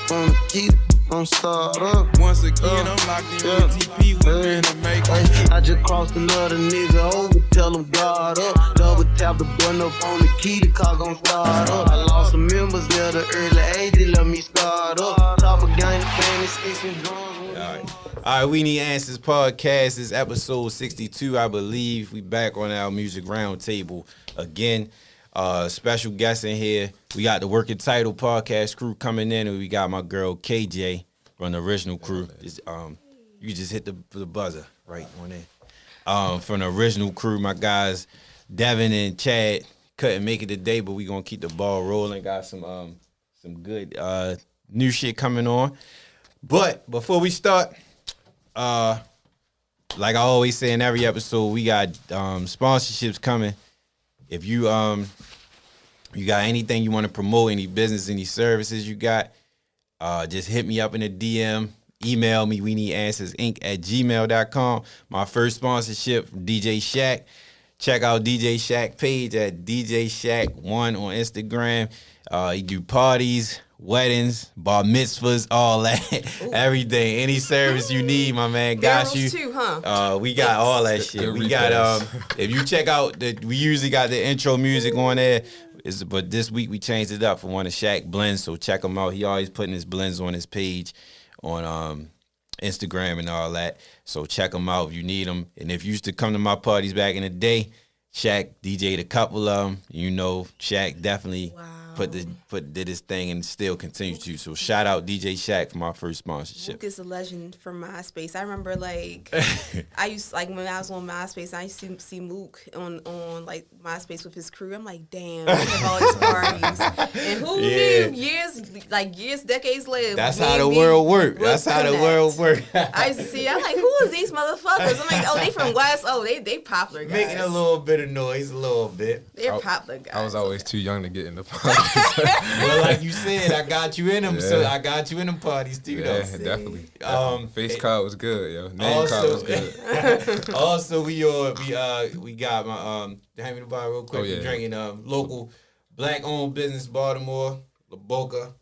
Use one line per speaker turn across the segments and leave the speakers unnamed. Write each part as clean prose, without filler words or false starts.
on the key, I'm start up.
Once again, I'm locked in with TP, we finna make it.
I just crossed another nigga over, tell him guard up. Double tap the button up on the key, the car gon' start up. I lost some members at the early age, they let me start up. Top of gang, fan, sticks and drums.
All right, We Need Answers podcast is episode 62, I believe. We back on our music roundtable again. Special guest in here. We got the Working Title podcast crew coming in, and we got my girl KJ from the original crew. You just hit the buzzer right on there. From the original crew, my guys Devin and Chad couldn't make it today, but we gonna keep the ball rolling. Got some good new shit coming on. But before we start, like I always say in every episode, we got sponsorships coming. If you got anything you want to promote, any business, any services you got, just hit me up in a DM. Email me, weneedanswersinc@gmail.com. My first sponsorship from DJ Shaq. Check out DJ Shaq page at DJ Shaq1 on Instagram. He do parties, weddings, bar mitzvahs, all that, everything. Any service you need, my man, got you.
Too, huh?
We got all that shit. We got if you check out we usually got the intro music on there. But this week we changed it up for one of Shaq blends, so check him out. He always putting his blends on his page on Instagram and all that. So check him out if you need him. And if you used to come to my parties back in the day, Shaq DJ'd a couple of them. You know, Shaq definitely did his thing and still continues to. So shout out DJ Shaq for my first sponsorship.
Mook is a legend from MySpace. I remember when I was on MySpace, I used to see Mook on like MySpace with his crew. I'm like, damn, we have all these parties. And who knew years, decades later.
That's how the world works. That's how the world works.
I used to see, I'm like, who is these motherfuckers? I'm like, oh, they from West. Oh, they popular guys.
Making a little bit of noise, a little bit.
They're popular guys.
I was always too young to get in the party.
Well, like you said, I got you in them, so I got you in them parties too, though.
Yeah, definitely. Face card was good, yo. Name
Also,
card was good.
Also, we got my hand me the bar real quick. We're drinking local black-owned business, Baltimore, La Boca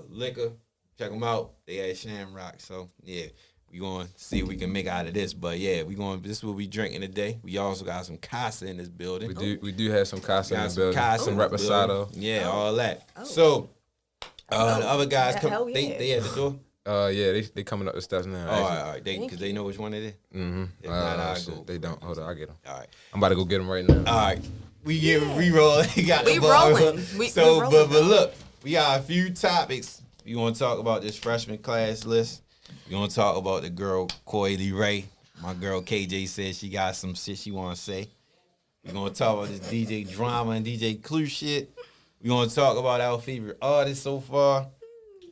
liquor. Check them out. They at Shamrock. So yeah, we gonna see if we can make out of this. But yeah, this is what we drinking today. We also got some Casa in this building.
We do have some Casa in the building. Some Reposado.
Yeah, all that. So the other guys come. They at the door.
Yeah, they coming up the steps now.
All right. Because they know which one it is.
Mm-hmm.
If not, I'll go.
They don't. Hold on, I'll get them.
All right.
I'm about to go get them right now.
All right. We rolling.
We rolling.
But look, we got a few topics. We want to talk about this freshman class list. We want to talk about the girl, Coily Ray. My girl, KJ, said she got some shit she want to say. We're going to talk about this DJ Drama and DJ Clue shit. We're going to talk about our favorite artists so far.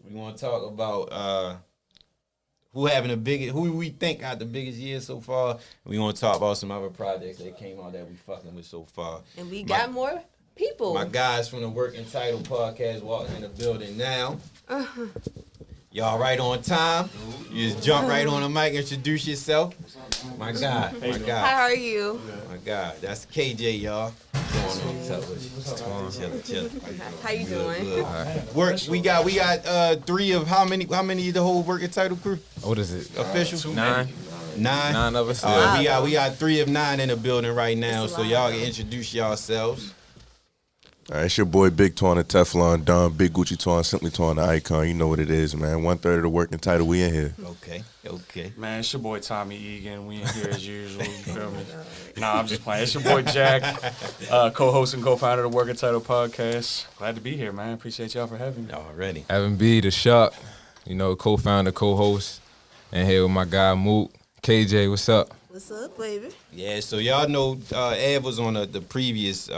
We're going to talk about who we think got the biggest year so far. We're going to talk about some other projects that came out that we fucking with so far.
And we got more people.
My guys from the Working Title podcast walking in the building now. Y'all right on time. You just jump right on the mic, introduce yourself. My God.
How are you?
My God. That's KJ, y'all. Chilling.
How you doing?
Good. Work. We got three of how many the whole Working Title crew?
What is it?
Official?
9. 9 of us.
We got 3 of 9 in the building right now, so y'all can introduce yourselves.
All right, it's your boy Big Twan, the Teflon Don, Big Gucci Twan, Simply Twan, the Icon. You know what it is, man. 1/3 of the Working Title, we in here.
Okay.
Man, it's your boy Tommy Egan. We in here as usual. You feel me? Nah, I'm just playing. It's your boy Jack, co-host and co-founder of the Working Title podcast. Glad to be here, man. Appreciate y'all for having me.
Already.
Evan B, the Shark, co-founder, co-host, and here with my guy Mook. KJ, what's up?
What's up, baby?
Yeah, so y'all know Ev was on the previous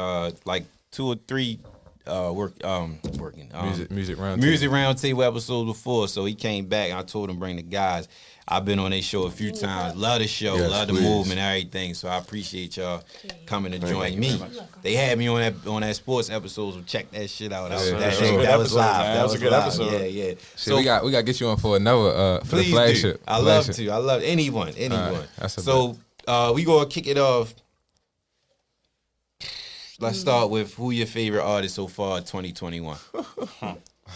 2 or 3
music
roundtable episodes before, so he came back and I told him bring the guys. I've been on their show a few times. Love the show, love the movement, everything. So I appreciate y'all coming to join me. They had me on that sports episode, so check that shit out. That was live.
That was a good episode.
Yeah.
So we got to get you on for another for the flagship.
I love anyone. So we gonna kick it off. Let's start with who your favorite artist so far 2021.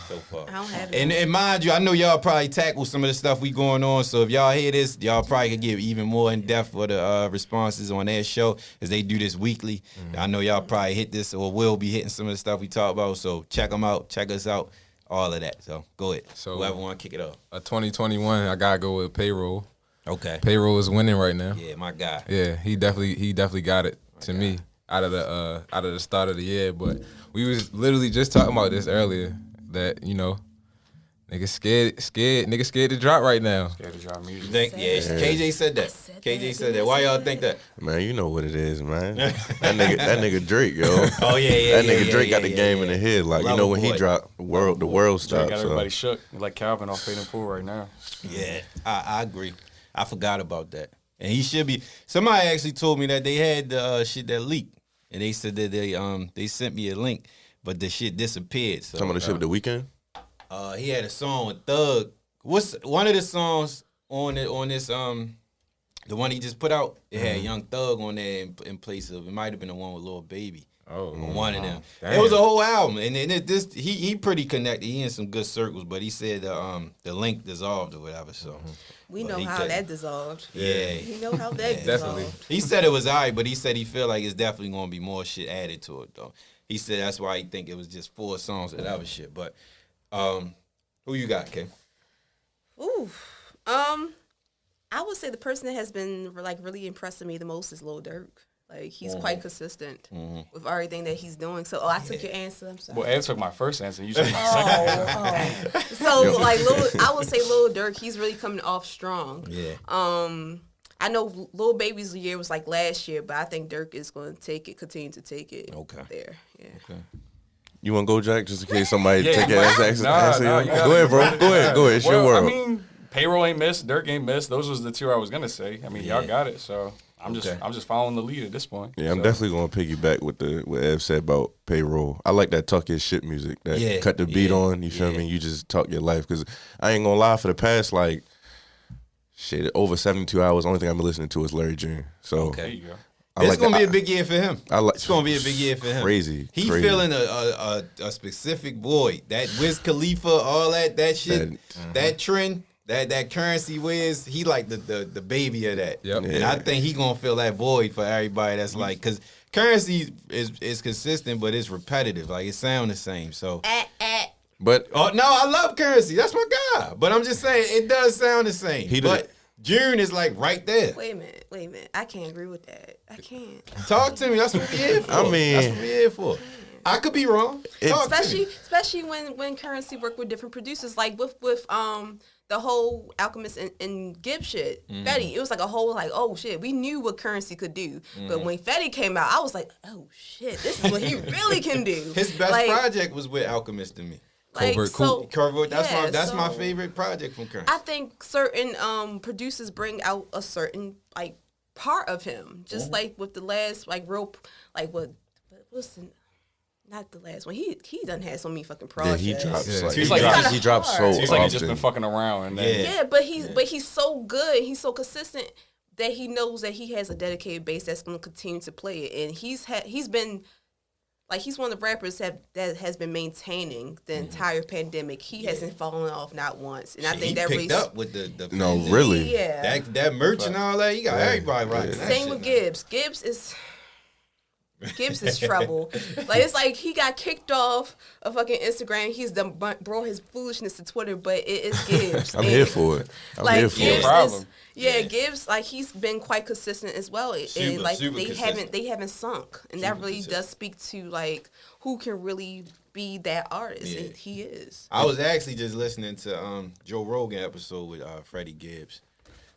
So far.
I don't have it.
And mind you, I know y'all probably tackle some of the stuff we going on. So if y'all hear this, y'all probably could give even more in depth for the responses on their show as they do this weekly. I know y'all probably hit this or will be hitting some of the stuff we talk about. So check them out, check us out, all of that. So go ahead.
So
whoever want to kick it off.
2021, I gotta go with Payroll.
Okay.
Payroll is winning right now.
Yeah, my guy.
Yeah, he definitely got it to me out of the start of the year. But we was literally just talking about this earlier that niggas scared to drop right now.
Scared to drop music.
KJ said that. KJ said that. Why y'all think that?
Man, you know what it is, man. that nigga Drake, yo.
Oh yeah.
That nigga Drake got the game in the head. Like, you know when he dropped, the world
Drake
stopped.
got
So.
everybody shook. Like Calvin off Paid in Full right now.
Yeah, I agree. I forgot about that. And he should be. Somebody actually told me that they had the shit that leaked, and they said that they sent me a link, but the shit disappeared. So
Some of the shit with The Weeknd.
he had a song with Thug. What's one of the songs on this the one he just put out? It had Young Thug on there in place of it. Might have been the one with Lil Baby.
Oh,
One of them.
damn.
It was a whole album, and then he pretty connected. He in some good circles, but he said the link dissolved or whatever. So
We
but
know
he
how
couldn't.
that dissolved.
Yeah.
We know how that
Definitely.
dissolved.
He said it was alright, but he said he feel like it's definitely gonna be more shit added to it though. He said that's why he think it was just 4 songs and other shit. But who you got, Kim?
Ooh. I would say the person that has been like really impressing me the most is Lil Durk. Like he's quite consistent with everything that he's doing. So I took your answer. I'm sorry.
Well, Ed took my first answer. You took my second.
So like I would say Lil Durk, he's really coming off strong.
Yeah.
I know Lil Baby's year was like last year, but I think Durk is going to continue to take it.
Okay.
There, yeah.
Okay.
You want to go, Jack, just in case somebody take your
Nah,
answer?
you gotta-
Go ahead, bro. Go ahead. It's your
Well,
world.
I mean, Payroll ain't missed. Dirk ain't missed. Those was the 2 I was gonna say. I mean, y'all got it. So I'm just following the lead at this point.
Yeah, I'm
So,
definitely gonna piggyback with what Ev said about Payroll. I like that talk your shit music. That cut the beat on. You feel me? You just talk your life. Because I ain't gonna lie, for the past like over 72 hours, only thing I've been listening to is Larry June. So
There you go.
It's gonna be a big year for him. It's gonna be a big year for him.
Crazy.
He filling a specific void. That Wiz Khalifa, all that shit, that trend. That Currency Wiz, he like the baby of that.
Yep.
And I think he gonna fill that void for everybody that's like, cause Currency is consistent, but it's repetitive. Like it sound the same. So
But
no, I love Currency. That's my guy. But I'm just saying it does sound the same. But June is like right there.
Wait a minute. I can't agree with that. I can't.
Talk to me. That's what we here for.
I mean-
that's what we here for. I could be wrong. Talk to me.
Especially when Currency work with different producers, like with the whole Alchemist and Gibbs shit. Fetty, it was like a whole like, oh shit, we knew what Currency could do, but when Fetty came out, I was like, oh shit, this is what he really can do.
His best
like,
project was with Alchemist to me.
like,
Covert
so,
Covert,
yeah,
that's my
so
favorite project from Currency.
I think certain producers bring out a certain like part of him, just like with the last like real like what's the. Not the last one. He done had so many fucking
yeah,
projects.
he drops.
Yeah.
Like,
He's
he
like-
drops.
kinda
He drops so
hard.
He's like he's just
often.
been fucking around and then
Yeah, but he's so good. He's so consistent that he knows that he has a dedicated base that's going to continue to play it, and he's been like he's one of the rappers that has been maintaining the entire pandemic. He hasn't fallen off not once, and I think
he
that
picked
really
up with the
No, really.
yeah.
that merch and all that. You got everybody rocking that
Same
shit,
with
man.
Gibbs. Gibbs is trouble. Like it's like he got kicked off of fucking Instagram. He's done brought his foolishness to Twitter, but it is Gibbs.
I'm here for it. I'm
like
here for
Gibbs
it.
problem.
Gibbs like he's been quite consistent as well, and like
super
they
consistent.
haven't sunk, and that really does speak to like who can really be that artist, and he is.
I was actually just listening to Joe Rogan episode with Freddie Gibbs.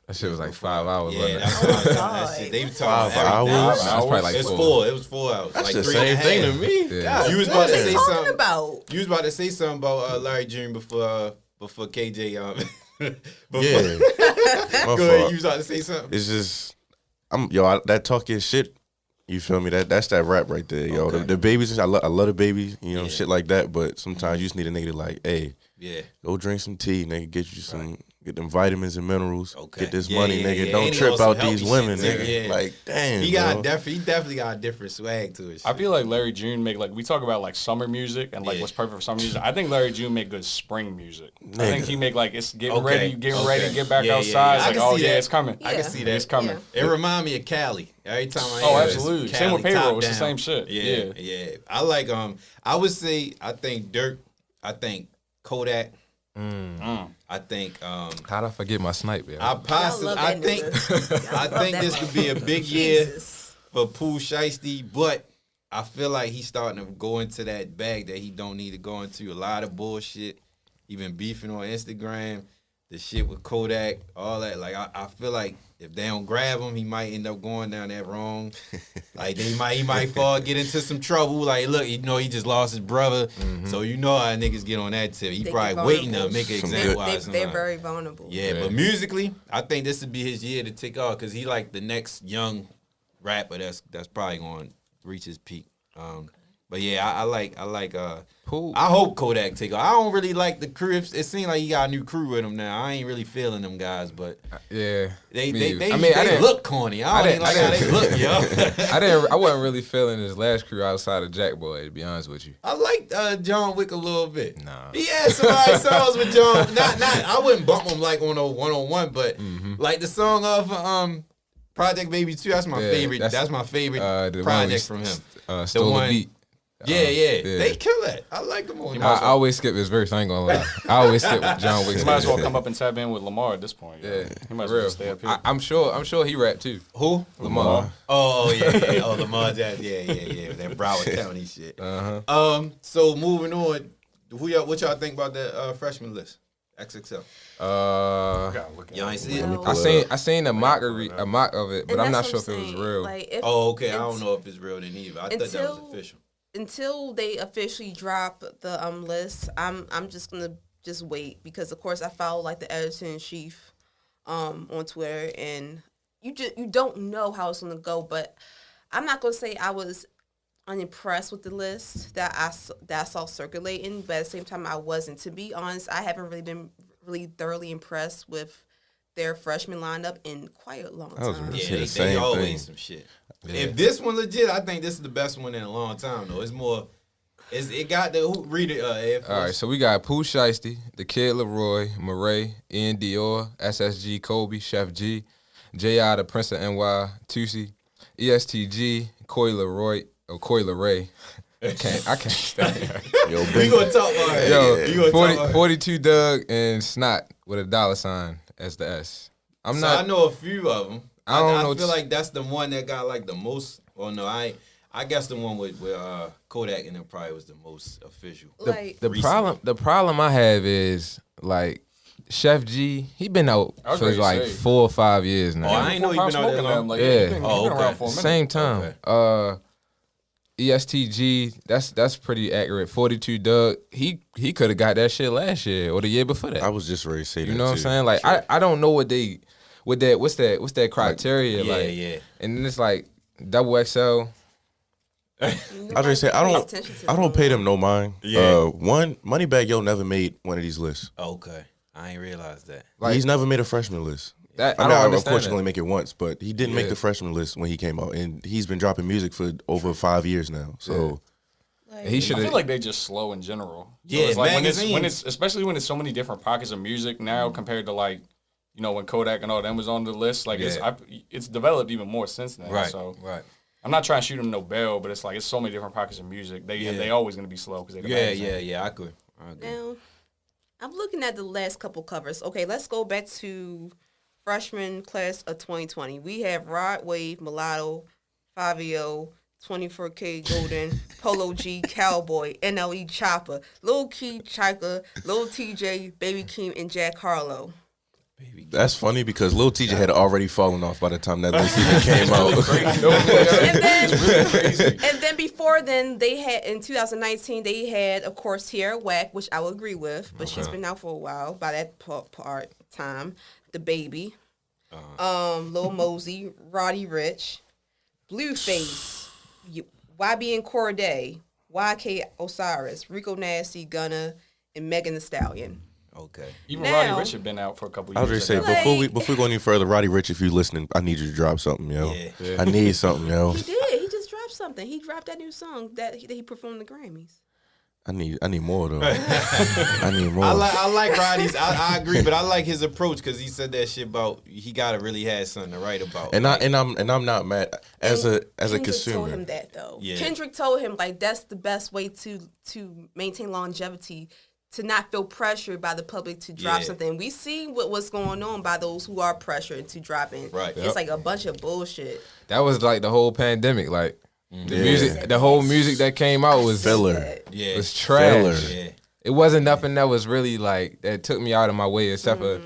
That shit was like 5 hours.
Yeah,
wasn't it?
that's
Oh my
that
God.
shit. They were talking
5 hours?
Nah, it's probably like
It was
4.
4. It was 4 hours.
That's
like
the
3
same
and a
thing to
half.
me.
Yeah.
You was
What
about
are
to
they
say
talking
something
about?
You was about to say something about Larry June before KJ. Before.
Yeah. My
Go ahead.
fault.
You was about to say something.
It's just that talking shit. You feel me? That's that rap right there, yo.
Okay.
The babies, I love the babies, you know, shit like that. But sometimes you just need a nigga to like, hey,
Yeah.
go drink some tea, nigga. Get you some, Get them vitamins and minerals.
Okay.
Get this
Yeah,
money,
yeah,
nigga.
yeah.
Don't
And he
trip
also
out these
healthy
women,
shit,
nigga.
yeah.
Like, damn,
He
bro.
definitely got a different swag to his
I
shit.
feel like Larry June make like we talk about like summer music and like
Yeah.
what's perfect for summer music. I think Larry June make good spring music. I think he make like it's getting ready, you getting ready to get back outside. It's
I
like,
can
oh
see
yeah,
that.
it's coming.
I can see that.
It's coming.
It remind me of Cali. Every time I
Oh,
hear it,
absolutely.
it's
Same with
Cali,
Payroll.
top
It's the
down.
same shit.
Yeah. I like I would say I think Dirk. I think Kodak. I think
How'd I forget my snipe, man?
I possibly I think this could be a big year for Pooh Shiesty, but I feel like he's starting to go into that bag that he don't need to go into. A lot of bullshit. He been beefing on Instagram, the shit with Kodak, all that. Like I feel like if they don't grab him, he might end up going down that wrong. Like he might get into some trouble. Like look, he just lost his brother, so you know how niggas get on that tip. He
They
probably
get
waiting to
vulnerable.
make an
Some
example out
They,
of
they're
somebody.
very vulnerable.
Yeah, but musically, I think this would be his year to take off because he like the next young rapper that's probably going to reach his peak. But yeah, I like
Pooh.
I hope Kodak take off. I don't really like the crew. It seems like he got a new crew with him now. I ain't really feeling them guys, but
Yeah.
they
me either.
they look corny. I don't like how they look, yo.
I wasn't really feeling his last crew outside of Jack Boy, to be honest with you.
I like John Wick a little bit.
Nah.
He had some alright songs with John. Not I wouldn't bump him like on a 1-on-1, but like the song of Project Baby 2, that's my favorite. That's my favorite
the
project from him.
Stole
one-
the beat.
Yeah. They kill that. I like them on.
I always skip his verse. I ain't gonna lie. I always skip John Wick.
He might as well come up and tap in with Lamar at this point.
Yeah,
He might as
for
well
real.
stay up here.
I'm sure he rap too.
Who?
Lamar.
Oh yeah. Oh, Lamar Jackson. Yeah. That Broward County shit. So moving on, what y'all think about that freshman list? XXL. Y'all ain't see it?
No.
I seen a mock of it, but
And
I'm not
that's
sure
what
if
I'm
it was
saying.
real.
Like, if,
Oh, okay. I don't know if it's real then either. I thought that was
until-
official.
Until they officially drop the list, I'm just gonna just wait because of course I follow like the editor in chief on Twitter, and you don't know how it's gonna go. But I'm not gonna say I was unimpressed with the list that I saw circulating, but at the same time I wasn't. To be honest, I haven't really been thoroughly impressed with their freshman lineup in quite a long
I was
time.
gonna
Yeah,
say the
they
same
always
thing.
some shit. If this one legit, I think this is the best one in a long time though. It's more. It got the read it. Air Force.
All right, so we got Pooh Shiesty, The Kid Leroy, Murray, Ian Dior, SSG Kobe, Chef G, J.I. the Prince of NY, Tusi, ESTG, Coy Leroy, or Coy Leray. I can't stand it.
Yo,
We
big
gonna talk about it. We gonna talk
40,
about it.
42 Doug and Snot with a $sign as the S. I'm
So
not.
I know a few of them.
I don't know
I feel
t-
like that's the one that got like the most. Oh no, I guess the one with Kodak and them probably was the most official.
Like
The problem I have is like Chef G. He been out
I was
for
ready to
like
say.
4 or 5 years now.
Oh, I ain't know he been out that long.
Like,
Yeah.
he been
Oh,
around
okay.
for a minute.
Same time.
Okay.
ESTG. That's pretty accurate. 42 Doug. He could have got that shit last year or the year before that.
I was just ready to say that.
You know what I'm
too.
saying? Like I don't know what they what's that criteria
Yeah,
like.
yeah.
And then it's like double XL.
I just say I don't pay them no mind.
Yeah.
One Moneybagg Yo never made one of these lists.
Okay, I ain't realized that.
Like
He's never made a freshman list.
that.
I
I
mean,
don't
of
understand
course, you
that.
only make it once, but he didn't make
Yeah.
the freshman list when he came out, and he's been dropping music for over 5 years now. So
He
I
should
feel
have.
like they just slow in general. So
Yeah,
it's like when
magazines.
it's especially when it's so many different pockets of music now compared to like, you know, when Kodak and all them was on the list. Like it's developed even more since then. So
right.
I'm not trying to shoot them no bell, but it's like it's so many different pockets of music. They always gonna be slow because they the magazine.
Yeah. I agree.
Now, I'm looking at the last couple covers. Okay, let's go back to freshman class of 2020. We have Rod Wave, Mulatto, Fabio, 24K Golden, Polo G, Cowboy, NLE Chopper, Lil Key Chika, Lil TJ, Baby Keem, and Jack Harlow.
that's funny because Lil TJ had already fallen off by the time that list even came out.
And then before then, they had in 2019 they had of course Tierra Whack, which I would agree with, but she's been out for a while by that part time. The Baby, Lil Mosey, Roddy Rich, Blueface, YB and Corday, YK Osiris, Rico Nasty, Gunna, and Megan Thee Stallion.
Okay.
Even
Now-
Roddy Ricch had been out for a couple
I was
years.
just say
ago.
before we go any further, Roddy Ricch, if you listening, I need you to drop something, yo.
Yeah.
I need something, yo.
He did. He just dropped something. He dropped that new song that he performed the Grammys.
I need more though. I need more.
I like Roddy's. I agree, but I like his approach because he said that shit about he gotta really have something to write about.
And I'm not mad as a
Kendrick
consumer.
told him that though.
Yeah.
Kendrick told him like that's the best way to maintain longevity, to not feel pressured by the public to drop
Yeah.
something. We see what's going on by those who are pressured to dropping.
Right.
It's like a bunch of bullshit.
That was like the whole pandemic. Like the
Yeah.
music, the whole music that came out was
Filler.
Yeah,
was trash.
Filler.
Yeah.
It wasn't nothing that was really like that took me out of my way, except for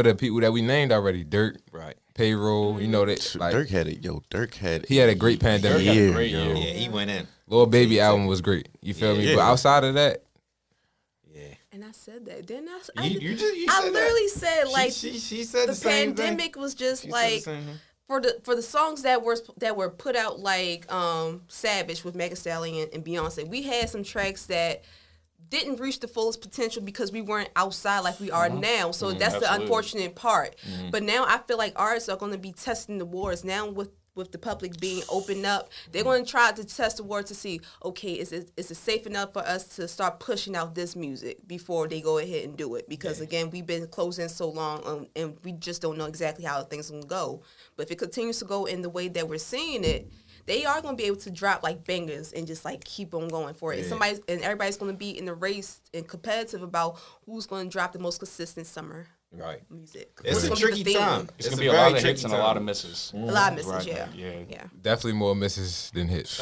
the people that we named already. Dirk,
Right.
Payroll, you know that. Like
Dirk had it, yo. Dirk had.
he had a great pandemic.
Dirk had a
Yeah,
great
yo.
year.
Yeah, he went in.
Lil Baby album was great. You feel me?
Yeah.
But outside of that,
Yeah.
And I said that. Didn't I?
You
I
said
literally
that.
said like
she said
the
the same
pandemic
thing.
was just
She said
like
the same thing.
for the songs that were put out like Savage with Megan Thee Stallion and Beyonce. We had some tracks that didn't reach the fullest potential because we weren't outside like we are now. So that's the
absolutely.
unfortunate part. But now I feel like artists are going to be testing the waters now with the public being opened up. They're going to try to test the waters to see, okay, is it safe enough for us to start pushing out this music before they go ahead and do it? Because again, we've been closing so long and we just don't know exactly how things will go. But if it continues to go in the way that we're seeing it, they are going to be able to drop like bangers and just like keep on going for it.
Yeah.
And everybody's going to be in the race and competitive about who's going to drop the most consistent summer
Right.
music.
It's
What's
a
gonna be
tricky
the theme.
time.
It's gonna
a
be a
very
lot of
tricky
hits and a
time.
lot of misses.
A lot of misses,
Right,
yeah.
yeah.
definitely more misses than hits.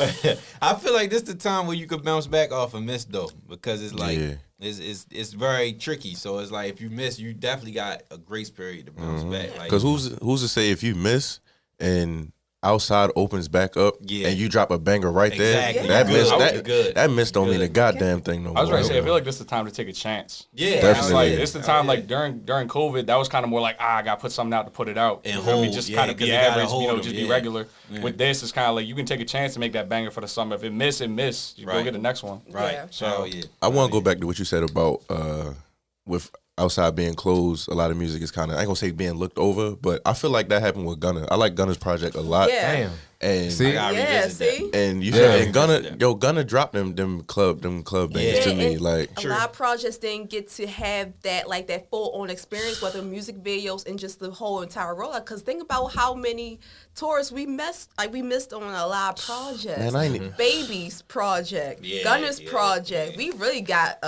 I feel like this is the time where you could bounce back off a miss though, because it's like
Yeah.
it's very tricky. So it's like if you miss, you definitely got a grace period to bounce back. Like,
Because who's to say if you miss and outside opens back up
Yeah.
and you drop a banger right
Exactly.
there, that
Good.
miss
Good. Good.
that miss don't mean a
Good.
goddamn thing no more.
I was ready to say, I feel like this is the time to take a chance.
Yeah,
And I was
Definitely.
like, it's the time, like during COVID, that was kind of more like, I got to put something out to put it out.
And
You feel me?
hold,
Just
yeah,
kind of be
'cause they gotta
average,
hold them,
just be
yeah.
regular. With this, it's kind of like you can take a chance to make that banger for the summer. If it miss, it miss. You go
Right.
get the next one.
Right.
Yeah.
So yeah.
I want to go back to what you said about with outside being closed. A lot of music is kind of, I ain't gonna say being looked over, but I feel like that happened with Gunna. I like Gunna's project a lot.
Yeah.
Damn.
And
See?
I gotta
Yeah,
revisit that.
see?
and you
Yeah.
feel and Gunna dropped them club bangers
Yeah.
to me.
and
Like
a lot of projects didn't get to have that full on experience, whether music videos and just the whole entire rollout. Because think about how many tours we missed on a lot of projects.
Man, I ain't-
Baby's project,
Yeah,
Gunna's
yeah,
project.
yeah.
We really got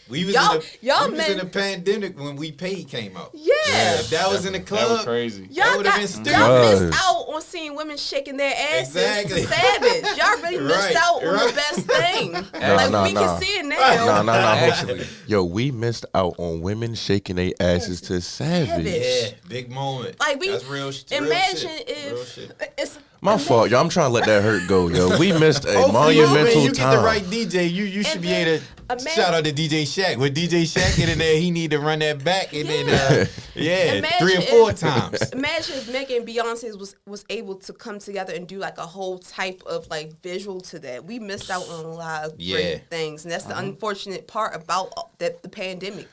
We was
y'all
in the
men.
pandemic when We Paid came out.
Yeah.
If that was in the club,
That was crazy.
That
Y'all
would've
got
been stupid.
y'all missed
Was.
out on seeing women shaking their asses
Exactly.
to Savage. Y'all really missed
Right,
out on
right.
the best thing.
Nah,
we
nah.
can see it now.
no.
Actually.
Yo, we missed out on women shaking their asses to Savage.
Savage.
yeah, big moment.
Like we
That's real shit.
imagine
Real shit.
if it's
My fault, yo. I'm trying to let that hurt go, yo. We missed a
Hopefully,
monumental
when you
time.
get the right DJ, you should
And
be
then
able to
imagine-
shout out to DJ Shaq. With DJ Shaq in there, he need to run that back and then
Imagine
3 or 4
if-
times.
Imagine if Megan and Beyonce was able to come together and do like a whole type of like visual to that. We missed out on a lot of
Yeah.
great things, and that's the unfortunate part about the pandemic.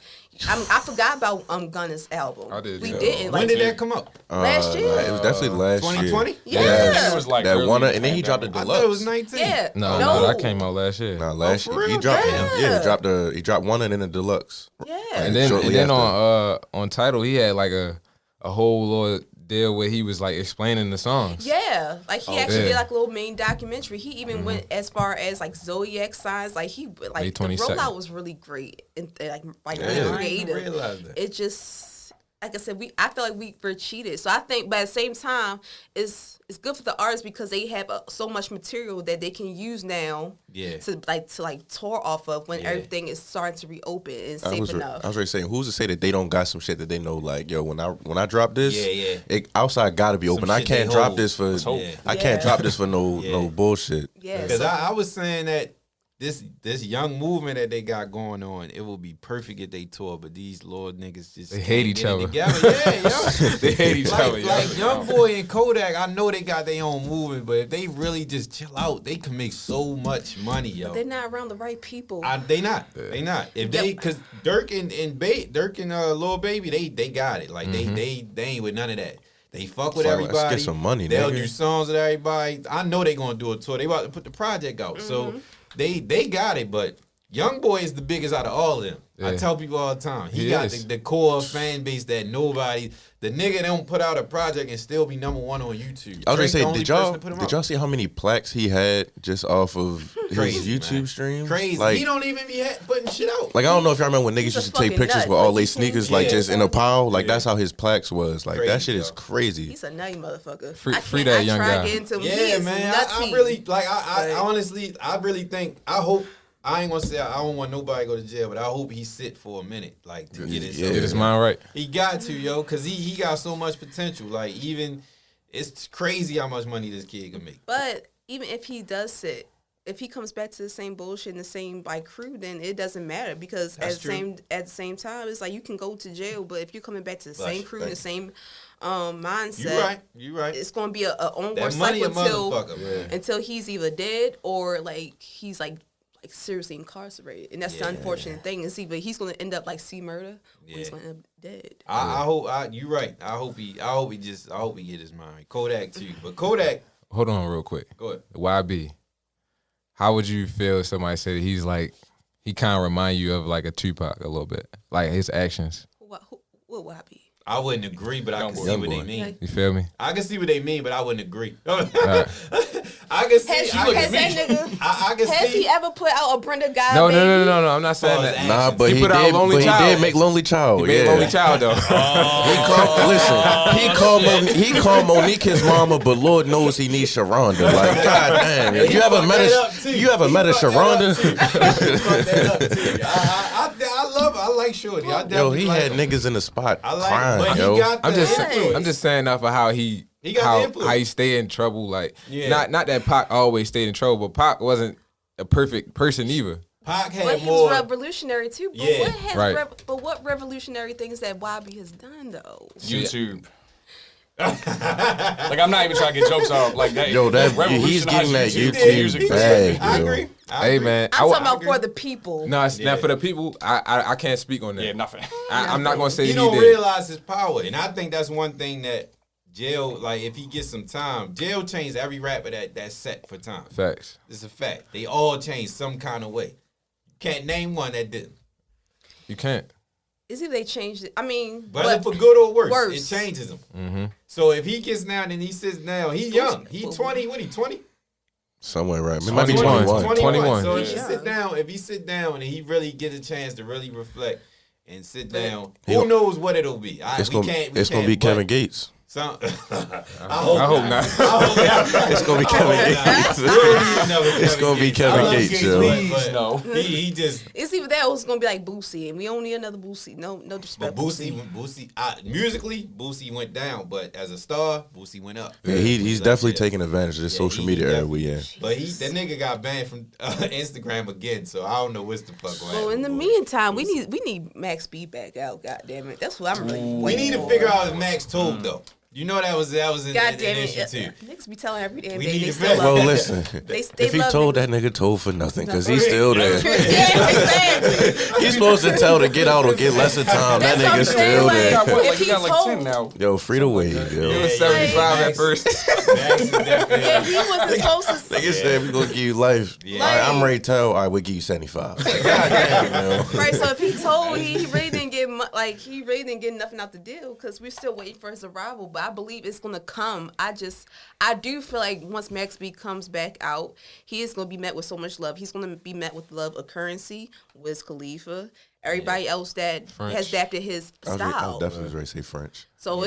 I forgot about Gunna's album.
I did,
We
yeah.
didn't.
When
Like,
did that come out?
last year?
It was definitely last
2020?
year.
Yeah.
I think it was like
that
early
one, and then he dropped the
pandemic.
I thought it was
deluxe.
19.
Yeah.
No, that came out last year.
Nah, last
for
year he
real?
dropped.
Yeah.
He dropped one and then a deluxe.
Yeah.
And then
Shortly after.
on Tidal, he had like a whole little deal where he was like explaining the songs.
Yeah, like he actually
yeah.
did like a little main documentary. He even went as far as like zodiac signs. Like he
May
like the
22nd.
rollout was really great and like
I
really
didn't
creative.
realize that.
It just like I said, I feel like we were cheated. So I think, but at the same time, it's good for the artists because they have so much material that they can use now.
Yeah.
To tour off of when
Yeah.
everything is starting to reopen and
I
safe
was
enough.
already saying, who's to say that they don't got some shit that they know? Like, yo, when I drop this,
Yeah.
outside got to be open. I
shit
can't
they
drop
hold.
this for.
hope.
I can't
Yeah.
drop this for no
Yeah.
no bullshit.
yeah,
Because
so-
I was saying that this young movement that they got going on, it will be perfect if they tour. But these little niggas just
They hate each other.
Yeah, yo.
They hate each other.
Like Young Boy and Kodak, I know they got their own movement, but if they really just chill out, they can make so much money, yo.
But they're not around the right people.
They not. If they, cause Dirk and Lil Baby, they got it. Like they ain't with none of that. They fuck with everybody.
Let's get some money.
They'll
nigga.
do songs with everybody. I know they gonna do a tour. They about to put the project out, so they got it. But Young Boy is the biggest out of all of them. I tell people all the time. He got the core fan base that nobody. The nigga don't put out a project and still be number one on YouTube.
I was gonna say, did y'all see how many plaques he had just off of his YouTube streams?
Crazy.
Like,
he don't even be putting shit out.
Like, I don't know if y'all remember when niggas
He's a
used to take
fucking
pictures
nut.
with all
Like,
they
he
sneakers,
can't-
like
Yeah.
just in a pile. Like, that's how his plaques was. Like,
Crazy,
that shit is
yo.
crazy.
He's a nutty motherfucker.
Free that young guy.
I get into him. He
Yeah,
is
man.
nutty.
I really like. I honestly, I really think. I hope. I ain't gonna say I don't want nobody to go to jail, but I hope he sit for a minute, like to get his.
Yeah.
Get his mind right.
He got to, yo, cause he got so much potential. Like even, it's crazy how much money this kid can make.
But even if he does sit, if he comes back to the same bullshit and the same like crew, then it doesn't matter because
That's
at the same time, it's like you can go to jail, but if you're coming back to the same crew and the same mindset,
You right.
it's gonna be a onward
That money
cycle
a motherfucker, man.
until he's either dead or like he's like seriously incarcerated, and that's the unfortunate thing. Is either he's gonna end up like C Murder, or he's gonna end up dead.
I hope. You right. I hope he get his mind. Kodak too, but Kodak.
Hold on real quick.
Go ahead.
YB, how would you feel if somebody said that he's like, he kind of remind you of like a Tupac a little bit, like his actions?
What would I be?
I wouldn't agree, but I can see what they mean.
You feel me?
I can see what they mean, but I wouldn't agree.
Right.
I can see.
Has that nigga?
I can
Has
see.
he ever put out a Brenda Guy?
No,
baby?
no. I'm not saying that.
Nah, but
He
he
put out
did.
Lonely
But he
Child.
did make Lonely Child.
He made
Yeah.
Lonely Child though.
Listen, he called Monique his mama, but Lord knows he needs Sharonda. Like, god damn, you ever met a Sharonda?
I love her. I like Shorty. I
Yo,
definitely
he
like
had
her.
niggas in the spot
I like
crying,
it, but
yo.
he got the influence.
I'm just saying that for how he
got the
how
influence.
he stayed in trouble. Like
Yeah.
not that Pac always stayed in trouble, but Pac wasn't a perfect person either.
Pac had
But he
more.
was revolutionary too. But
Yeah.
what has
Right.
but what revolutionary things that YB has done though?
YouTube. Like, I'm not even trying to get jokes off like that.
Yo, that
revolutionized
he's getting that
YouTube music
YouTube bag,
I
yo.
agree.
Hey man,
I'm talking about
agree.
for the people.
no, it's not for the people. I can't speak on that.
Yeah, nothing.
I'm not gonna say
He
that
don't
he did.
realize his power, and I think that's one thing that jail, like if he gets some time, jail changed every rapper that's set for time.
Facts.
It's a fact. They all changed some kind of way. Can't name one that didn't.
You can't.
Is it they changed it? I mean,
Whether for good or worse,
worse.
it changes him.
Mm-hmm.
So if he gets down and he sits down, he's young. He 20. What he 20?
Somewhere right. It might be
21.
21.
21.
So
Yeah.
if he sit down and he really get a chance to really reflect and sit down,
He'll-
who knows what it'll be?
It's gonna be Kevin Gates.
I
I hope not.
It's gonna be Kevin Gates. It's gonna be Kevin Gates, yo.
Please, no.
He just.
it's either that or it's gonna be like Boosie, and we don't need another Boosie. No
But
disrespect.
Boosie, musically, Boosie went down, but as a star, Boosie went up.
Yeah, he's
Like,
definitely
yeah.
taking advantage of this
Yeah,
social
he
media era
definitely-
we in.
But that nigga got banned from Instagram again, so I don't know what's the fuck going on.
Well, in the meantime, we need Max B back out. God damn it, that's what I'm really.
We
waiting
need to
for.
figure out if Max told though. You know that was an
God damn
issue
it,
too.
niggas be telling every damn
We
day
need
they
to
still
vet.
love
Well,
him.
listen,
They
if he
love
told
niggas.
that nigga told for nothing, because he's still there.
Yeah, exactly.
He's supposed to tell to get out or get lesser time. That
That's what I'm
nigga's
saying,
still
like-
You
there.
got what?
If
Like, you got
he's
like 10
told-
now.
Yo, free the wave,
It
yo.
was 75 at first.
Max is definitely.
Yeah, he wasn't supposed to.
Nigga said we gonna give you life.
Yeah.
All right, I'm ready to tell. All right, we'll give you 75. Like, God damn, yo.
Right, so if he told, he really didn't get he really didn't get nothing out the deal because we're still waiting for his arrival. But I believe it's gonna come. I do feel like once Max B comes back out, he is gonna be met with so much love. He's gonna be met with love of Currency, Wiz Khalifa, Everybody else that
French.
has adapted his
I
style.
definitely was ready to say French.
So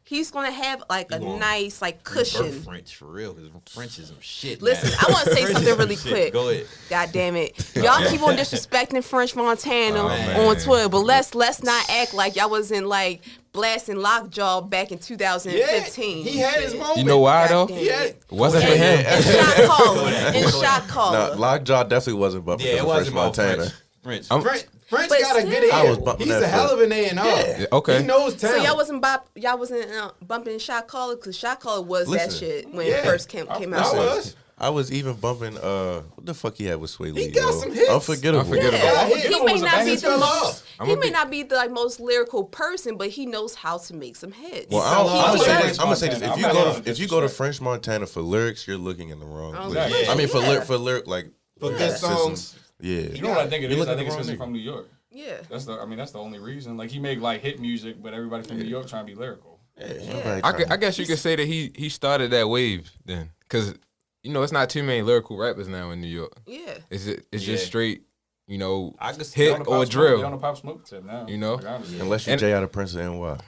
he's gonna have like a nice like cushion.
French for real, because French is some shit.
Listen,
man.
I want to say
French is
something
some
really
shit.
quick.
Go ahead.
God damn it, y'all keep on disrespecting French Montana
man.
on Twitter, but let's not act like y'all wasn't like blasting Lockjaw back in 2015.
He had his moment.
You know why
God
though?
damn
He had
it.
It wasn't for
And
him.
shot caller. And shot
Nah,
caller.
Lockjaw definitely wasn't bumping
Yeah,
to
it
the
wasn't
French
about
Montana.
French.
I'm-
French
But
got a
still.
good ear.
I was bumping
He's
that
a hell of an A&R.
Yeah, okay.
He knows
So
talent.
y'all wasn't bumping shot caller because shot caller was that
Listen.
shit when
Yeah.
it first came
I
out.
was.
I was even bumping what the fuck he had with Sway Lee.
He got
yo?
some hits.
Unforgettable.
Unforgettable.
Yeah.
Yeah,
He
it
may
was a
not be
banging
the
fell
most.
off.
He may not be the like most lyrical person, but he knows how to make some hits.
Well,
fell
I'm
off.
gonna say
French
this. I'm gonna say this.
Montana.
If you
I'm
go
not
to if you go to French Montana for lyrics, you're looking in the wrong
Oh,
place.
yeah.
I mean, for
Yeah.
lyric like
For good
systems.
songs.
Yeah.
You know what I think it
You
is?
look
I
at
think
the
it's because
wrong
he's from New York.
Yeah.
That's the only reason. Like he make like hit music, but everybody from New York trying to be lyrical.
Nobody
I
trying-
guess you could say that he started that wave then, because it's not too many lyrical rappers now in New York.
Yeah.
It's
Yeah.
just straight,
I could
They
hit
on the
or
Pop Smoke-
drill.
They on the Pop Smoke tip now.
You know?
Like, honestly.
Unless you
And-
Jay out of Prince of NY.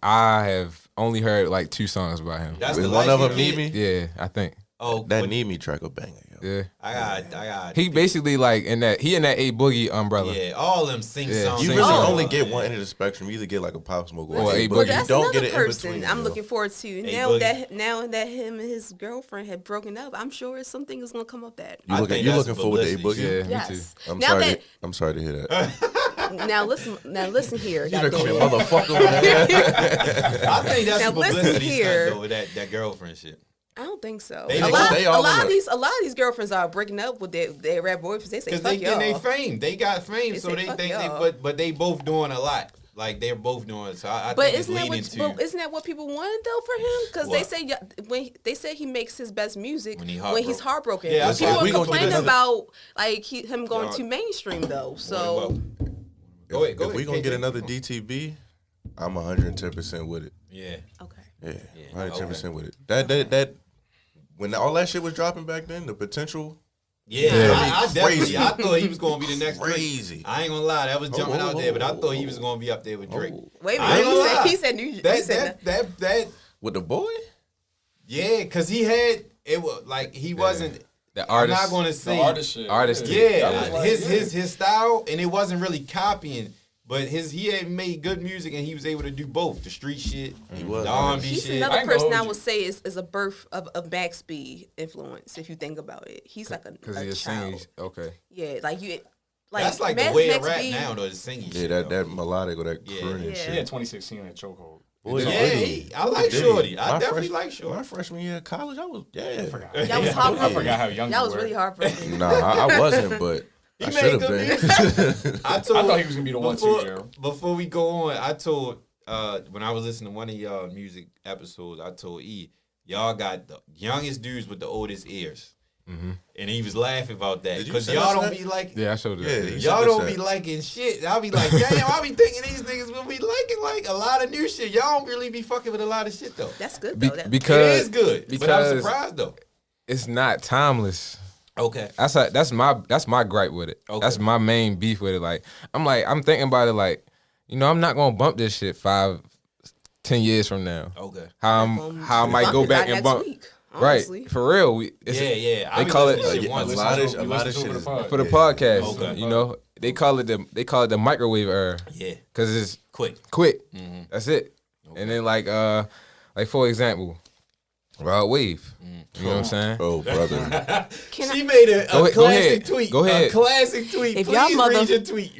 I have only heard like 2 songs by him.
That's
Is
the
one of them
light-skinned
Need
kid.
Me?
Yeah, I think.
Oh,
That
but
Need Me track a banger, yo.
Yeah.
I got.
He basically like in that A Boogie umbrella.
Yeah, all them sing
Yeah.
songs.
You
Sing
really
songs.
only get one end of the spectrum. You either get like a Pop Smoke or
Or
a
A
Boogie.
Well,
Boogie.
that's
You don't
another
get it in
person
between.
I'm
yo.
looking forward to.
Hey,
Now
Boogie.
that him and his girlfriend had broken up, I'm sure something is gonna come up that.
You
I
looking,
think
you
that's
looking forward to A
publicity.
Boogie?
Yeah, me
Yes.
too.
I'm sorry to hear that.
Now listen here.
You better call me a
goddamn.
motherfucker with that.
I think that's
Now
a
listen
publicity
here.
stunt though, with that girlfriend shit.
I don't think so.
They
A
make-
lot,
they
a
all
lot of
wanna-
these girlfriends are breaking up with their rap boyfriends. They say
Because
fuck
they getting
y'all.
they fame. They got fame,
They
so
say,
they
"Fuck
think
y'all."
but they both doing a lot. Like they're both doing it. So I
But
think it's
isn't that
leading
what?
to
But isn't that what people want though for him? Because they
What?
say when they say he makes his best music
When he
when he's heartbroken.
Yeah,
But
that's
people
why
we
are
gonna get
complaining
another-
about like him going
Y'all-
to mainstream though.
What
So
about- Go ahead.
If we gonna
KJ.
get another DTB, I'm 110% with it.
Yeah.
okay.
Yeah,
Yeah,
110% with it. That when all that shit was dropping back then, the potential.
Yeah,
Yeah.
I definitely.
Crazy.
I thought he was gonna be the next Drake.
Crazy.
I ain't gonna lie, that was jumping
oh,
out there, but I
oh,
thought he was gonna be up there with Drake.
Wait a
I ain't
minute.
gonna lie.
He said New. He said
That
With the boy?
yeah, cause he had it was like he wasn't.
The
I'm
artist.
not gonna
The
say
artist shit.
Artist
yeah,
That was like,
his style, and it wasn't really copying. But he had made good music, and he was able to do both the street shit,
He was.
the R&B
He's
shit.
another
I ain't gonna
person I
hold
would
you.
say is a birth of Backspeed influence. If you think about it, he's like
Because
a
he is
child.
singing. Okay.
Yeah, like you. Like
That's like
Max-
the way
Max
it rap
B-
now, though. The singing
Yeah,
shit.
that
though.
melodic or that
Yeah.
crooning
Yeah.
He had
shit.
2016 in chokehold.
Boy,
Yeah,
Boogie.
I like
Diddy.
Shorty. I
My
definitely
fresh-
like Shorty.
My freshman year of college, I was
That was
I
heartbroken.
forgot how young
That
you
was
were.
really heartbroken.
Nah, I wasn't, but
He
I
made
should have
good
been.
I
I thought he was gonna be the 1-2 year.
Before we go on, I told when I was listening to one of y'all music episodes, I told E, y'all got the youngest dudes with the oldest ears. And he was laughing about that.
Did you
Because
send
y'all
us
don't
that?
be like
Yeah, I showed it.
Yeah, you
y'all
sent us
don't
that.
be liking shit. I'll be like, damn, I be thinking these niggas will be liking like a lot of new shit. Y'all don't really be fucking with a lot of shit though.
That's good
Be-
though. That-
It
because
is good. But I'm
because
surprised though.
it's not timeless.
Okay.
That's my gripe with it.
Okay.
That's my main beef with it. I'm thinking about it like, I'm not gonna bump this shit 5-10 years from now.
Okay.
How I might go
Bump it
back
out
and
next
bump.
week,
Right,
honestly.
for real.
Yeah. I
They
be
call it
listening to shit
a
once.
lot of
You listen
shit
to
is
the
for the
yeah.
podcast.
Okay.
They call it the microwave era
Yeah.
because it's
Quick.
quick. That's it. And then like for example, Rod Wave. You know what I'm saying?
Oh, brother.
Can
She
I,
made a
Go
classic
ahead.
tweet.
Go ahead.
A classic tweet.
If
Please
y'all mother-
read your tweet.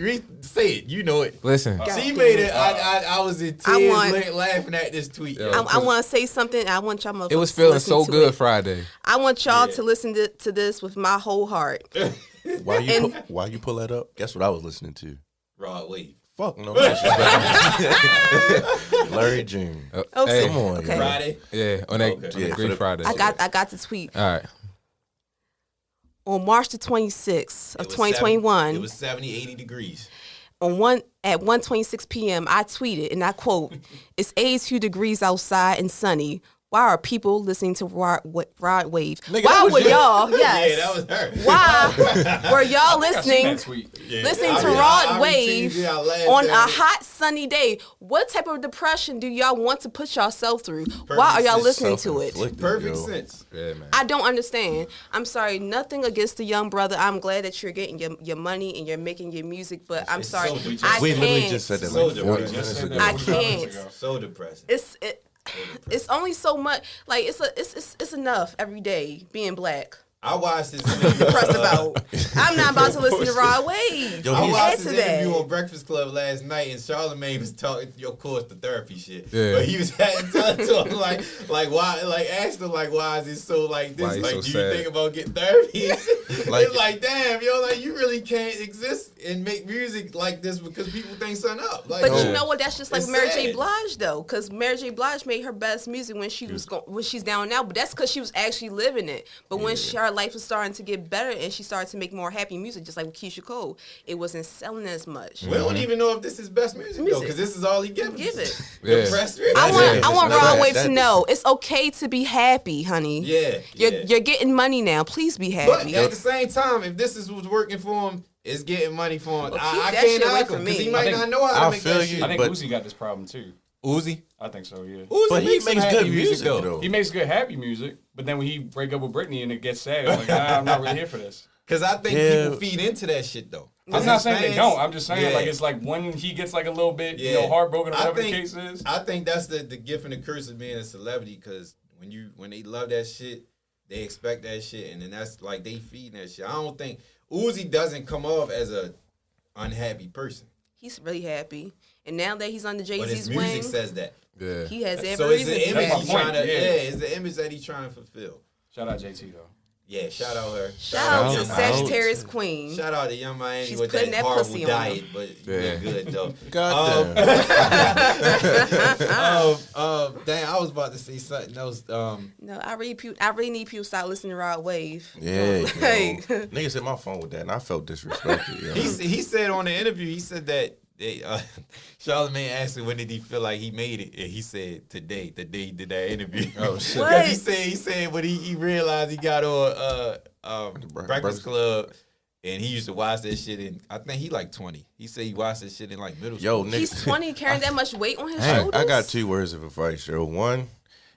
Say it. You know it.
Listen,
God
She
damn
made
it.
it. I was in
I
tears
want-
laughing at this tweet.
Yeah.
yo.
I want to say something. I want y'all motherfuckers
it was
to
feeling
listen
so
to
good
it.
Friday.
I want y'all
Yeah.
to listen to this with my whole heart.
Why
And-
you pull that up? Guess what I was listening to?
Rod Wave.
Fuck no. Larry June.
Okay.
Come on,
Okay.
Friday.
Yeah, on that,
Okay.
on
Yeah,
the
for
Great
the-
Friday.
I got the tweet.
All right.
On March the 26th of
It was
2021,
It was 70, 80 degrees.
at 1:26 p.m., I tweeted, and I quote, "It's 82 degrees outside and sunny. Why are people listening to Rod Wave?
Nigga,
Why
that was
were
you.
y'all? Yes.
Yeah, that was her.
Why were y'all
I seen that
listening?
tweet.
Listening to Rod Wave on a hot sunny day? What type of depression do y'all want to put yourself through? Why are y'all listening to it?
Perfect sense.
Yeah, man.
I don't understand. I'm sorry, nothing against the young brother. I'm glad that you're getting your money and you're making your music, but I'm sorry, I
We literally
can't.
just said that
So
like 4
depressing.
minutes ago.
I can't.
So depressing.
It's only so much. Like it's enough every day being black.
I watched this
Depressed about. I'm not about to listen to Rod Wave.
Yo,
I
he's-
watched
Add
this
to that.
interview on Breakfast Club last night, and Charlamagne was talking, of course, the therapy shit.
Yeah.
But he was having to him like why, like asked him like why is it so like this?
Why he
Like,
so
do you
sad?
think about getting therapy?
Like-
It's like damn, yo, like you really can't exist and make music like this because people think something up. Like,
But
No.
you know what? That's just like
It's
Mary J.
sad.
Blige though, because Mary J. Blige made her best music when she was when she's down now. But that's because she was actually living it. But when her life was starting to get better and she started to make more happy music, just like with Keisha Cole, it wasn't selling as much.
we don't even know if this is best music though, because this is all he gives.
Give it.
Yeah.
Depressed.
I want
Yeah.
Rod
That-
Wave
that-
to know it's okay to be happy, honey.
Yeah,
You're getting money now. Please be
But
happy.
at the same time, if this is what's working for him, it's getting money for him.
Well,
I
keep that
can't
shit away
knock
from
him because
me.
he
I
might
think-
not know how to
I
make
feel
that
you,
shit.
I think
But-
Uzi got this problem too.
Uzi?
I think so, yeah.
Uzi
But he
makes
makes
some happy
good music though.
He makes good happy music, but then when he break up with Britney and it gets sad, it's like, nah, I'm not really here for this.
Because I think
Yeah.
people feed into that shit though.
I'm not saying they don't. I'm just saying
Yeah.
like it's like when he gets like a little bit,
Yeah.
heartbroken or
I
whatever
think-
the case is.
I think that's the gift and the curse of being a celebrity. Because when they love that shit, they expect that shit, and then that's like they feed that shit. I don't think Uzi doesn't come off as a unhappy person,
He's really happy, and now that he's under Jay
but his
Z's
music
wing,
says that.
Yeah.
he has every
So it's
reason
the
to be
image
That's
he's
my
trying
point,
to.
yeah.
Yeah, it's the image that he's trying to fulfill.
Shout out JT though.
Yeah, shout out her.
Shout out to
Young
Sagittarius
Miami.
Queen.
Shout out to Young Miami
She's
with
putting
that
that
horrible
pussy on
diet, but
Yeah.
good though.
God
Dang, I was about to say something else.
No, I really need people to stop listening to Rod Wave.
Yeah, yo.
Like-
Niggas hit my phone with that, and I felt disrespected. Yo.
He said on the interview, he said that Charlamagne asked him when did he feel like he made it, and he said today, the day he did that interview.
Oh, shit.
What?
He said when he realized he got on Breakfast Club. And he used to watch that shit in, I think he like 20. He said he watched that shit in like middle
Yo,
school.
nigga.
He's 20 carrying that much weight on his
Hey,
shoulders.
I got 2 words of advice, yo. One,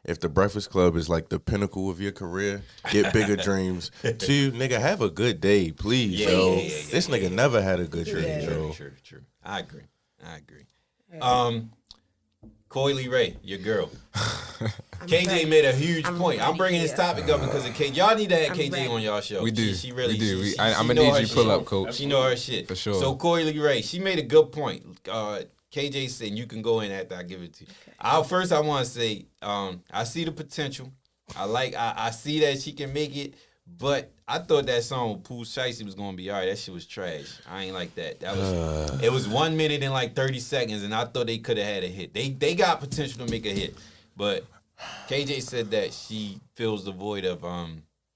if the Breakfast Club is like the pinnacle of your career, get bigger dreams. 2, nigga, have a good day, please,
Yeah,
yo.
yeah, yeah, yeah,
This nigga never had a good day,
Yeah.
yo.
True. I agree. Coily Ray, your girl. KJ
ready.
made a huge
I'm
point. I'm
ready,
bringing this
yeah.
topic up because of KJ. Y'all need to have
I'm
KJ
ready.
on y'all show.
We do.
She really.
We do.
She
I'm
know
gonna
her
need you to pull
shit.
up, coach.
She know her shit
For sure.
So Coily Ray, she made a good point. KJ said you can go in after I give it to you. First, I want to say I see the potential. I see that she can make it. But I thought that song with Pooh Shiesty was gonna be alright. That shit was trash. I ain't like that. That was it was 1 minute and like 30 seconds, and I thought they could have had a hit. They got potential to make a hit, but KJ said that she fills the void of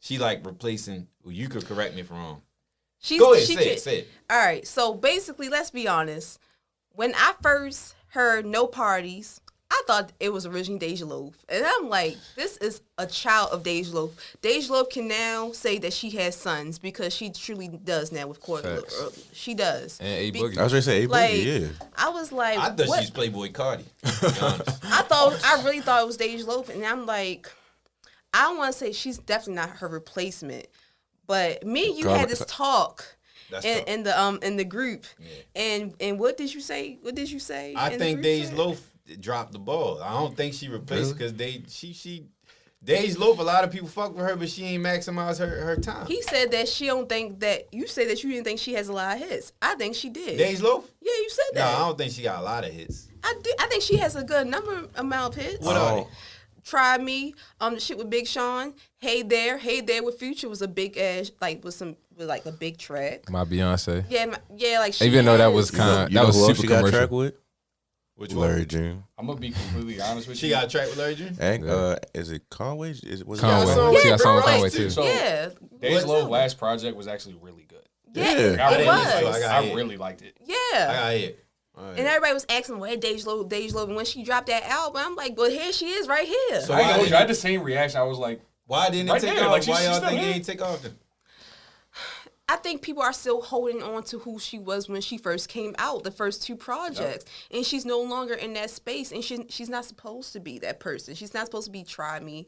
she like replacing. Well, you could correct me if I'm wrong. Go ahead, say it.
All right, so basically, let's be honest. When I first heard No Parties, I thought it was originally Deja Loaf. And I'm like, this is a child of Deja Loaf. Deja Loaf can now say that she has sons because she truly does now with Court. She does.
And A Boogie.
I was gonna say, hey,
Like,
Boogie, yeah.
I was like,
I thought
what?
she was Playboy Cardi. To be honest.
I really thought it was Deja Loaf. And I'm like, I don't want to say she's definitely not her replacement. But me and you had this talk.
That's
In the group, and what did you say? What did you say?
I
in the
think
group
Deja
chat?
Loaf dropped the ball. I don't think she replaced because Deja Loaf. A lot of people fuck with her, but she ain't maximize her time.
He said that she don't think that you said that you didn't think she has a lot of hits. I think she did.
Deja Loaf?
Yeah, you said
No,
that.
I don't think she got a lot of hits.
I think she has a good amount of hits.
What are they?
Try Me, the shit with Big Sean, Hey There with Future was a big ass with a big track.
My Beyonce.
Yeah, like she
Even though that
has-
was kind
You
that
know
was
who else
super
she got
commercial.
track with?
Which one?
Larry June.
I'm gonna be completely honest with
She
you.
got a track with Larry June?
And is it Conway? Was it
Conway.
song-
She got a song with
Yeah,
Conway
too.
too.
So
yeah,
Deja Loaf's last project was actually really good.
yeah,
Yeah.
it
I didn't listen to it.
was.
I got
I
hit.
really liked it.
I
Yeah,
got hit.
And everybody was asking, "Where Dej Lo?" And when she dropped that album, I'm like, "Well, here she is, right here."
So I had the same reaction. I was like,
why didn't it take off? Like, why y'all think it ain't take off?
I think people are still holding on to who she was when she first came out, the first 2 projects. And she's no longer in that space. And she's not supposed to be that person. She's not supposed to be Try Me.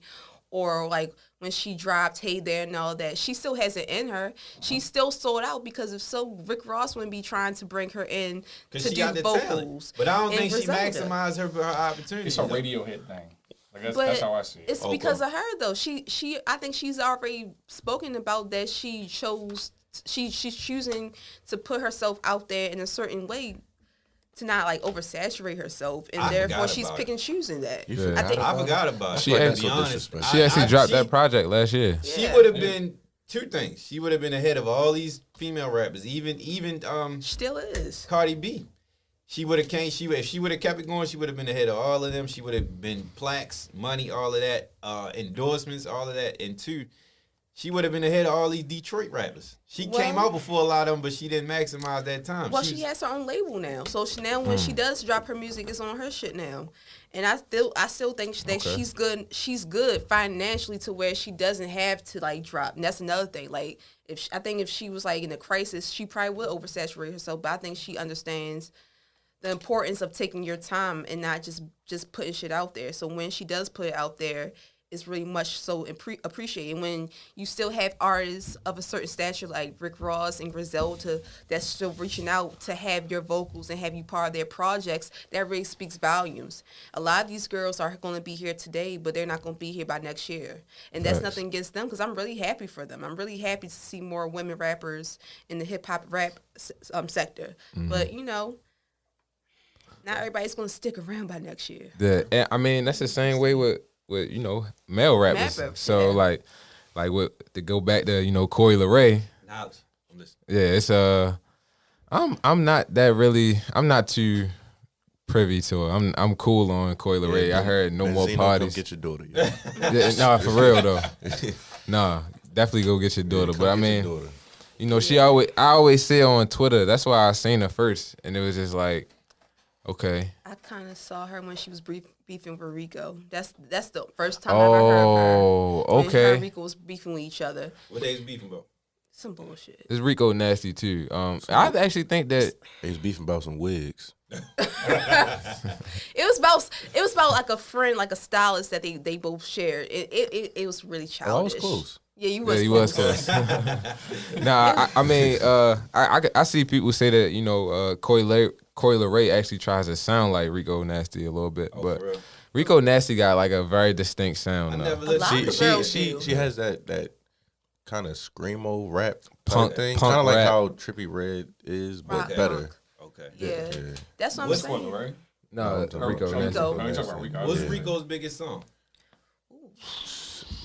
Or like when she dropped Hey There and all that. She still has it in her. She's still sold out because if so, Rick Ross wouldn't be trying to bring her in to do vocals.
Talent. But I don't think she maximized her opportunity.
It's a radio hit thing. Like that's how I see it.
It's because of her though. I think she's already spoken about that she's choosing to put herself out there in a certain way to not like oversaturate herself, and therefore she's picking and choosing that.
I forgot about it.
She actually dropped that project last year.
She would have been 2 things. She would have been ahead of all these female rappers, even
still is
Cardi B. She would have came. If she would have kept it going, she would have been ahead of all of them. She would have been plaques, money, all of that, endorsements, all of that, and 2. She would have been ahead of all these Detroit rappers. She came out before a lot of them, but she didn't maximize that time.
Well, she has her own label now, so now when she does drop her music, it's on her shit now. And I still think that she's good. She's good financially to where she doesn't have to like drop. And that's another thing. Like I think if she was like in a crisis, she probably would oversaturate herself. But I think she understands the importance of taking your time and not just putting shit out there. So when she does put it out there, is really much so appreciated. When you still have artists of a certain stature like Rick Ross and Griselda that's still reaching out to have your vocals and have you part of their projects, that really speaks volumes. A lot of these girls are going to be here today, but they're not going to be here by next year. And that's nothing against them because I'm really happy for them. I'm really happy to see more women rappers in the hip-hop rap sector. But, not everybody's going to stick around by next year.
And I mean, that's the same way with male rappers. So like to go back to Coi Leray. Yeah, it's I'm not too privy to her. I'm cool on Coi Leray. I heard no more parties.
Go get your daughter.
Nah, for real though. Nah, definitely go get your daughter. But I mean, I always see her on Twitter. That's why I seen her first, and it was just like, okay.
I kind of saw her when she was beefing with Rico. That's the first time I ever heard her.
Oh, okay.
Her and Rico was beefing with each other.
What they was beefing about?
Some bullshit.
This Rico nasty too. I actually think that
they was beefing about some wigs.
It was about like a friend, like a stylist that they both shared. It was really childish.
I was close.
Yeah, you was close.
Nah, I mean, I see people say that Coi Leray actually tries to sound like Rico Nasty a little bit, but Rico Nasty got like a very distinct sound.
She has that kind of screamo rap
punk
thing,
kind
of like how Trippie Redd is, but better.
Okay.
Yeah. That's what I'm saying.
Right?
No, Rico Nasty.
What's Rico's biggest song?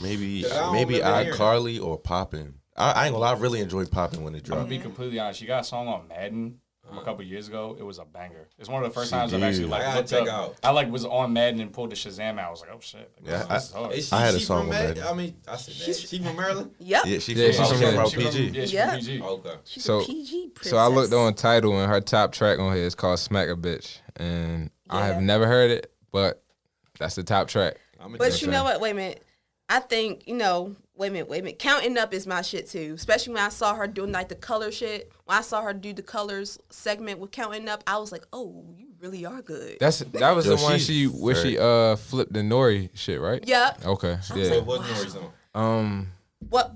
Maybe iCarly or Poppin'. I ain't gonna lie, I really enjoyed Poppin' when it dropped.
I'm gonna be completely honest. She got a song on Madden from a couple years ago. It was a banger. It's one of the first times I've actually looked up. I was on Madden and pulled the Shazam out. I was like, oh shit.
I had a song on Madden.
I mean, I said that. She from Maryland?
Yep.
Yeah, she's from PG.
Yeah, she's from PG.
Okay.
She's a PG princess.
So I looked on Tidal and her top track on here is called Smack a Bitch. And I have never heard it, but that's the top track.
But you know what? Wait a minute. I think, wait a minute. Counting Up is my shit too. Especially when I saw her doing like the color shit. When I saw her do the colors segment with Counting Up, I was like, oh, you really are good.
That was the one she flipped the Nori shit, right?
Yeah.
Okay. Yeah.
So what's Nori's on?
What?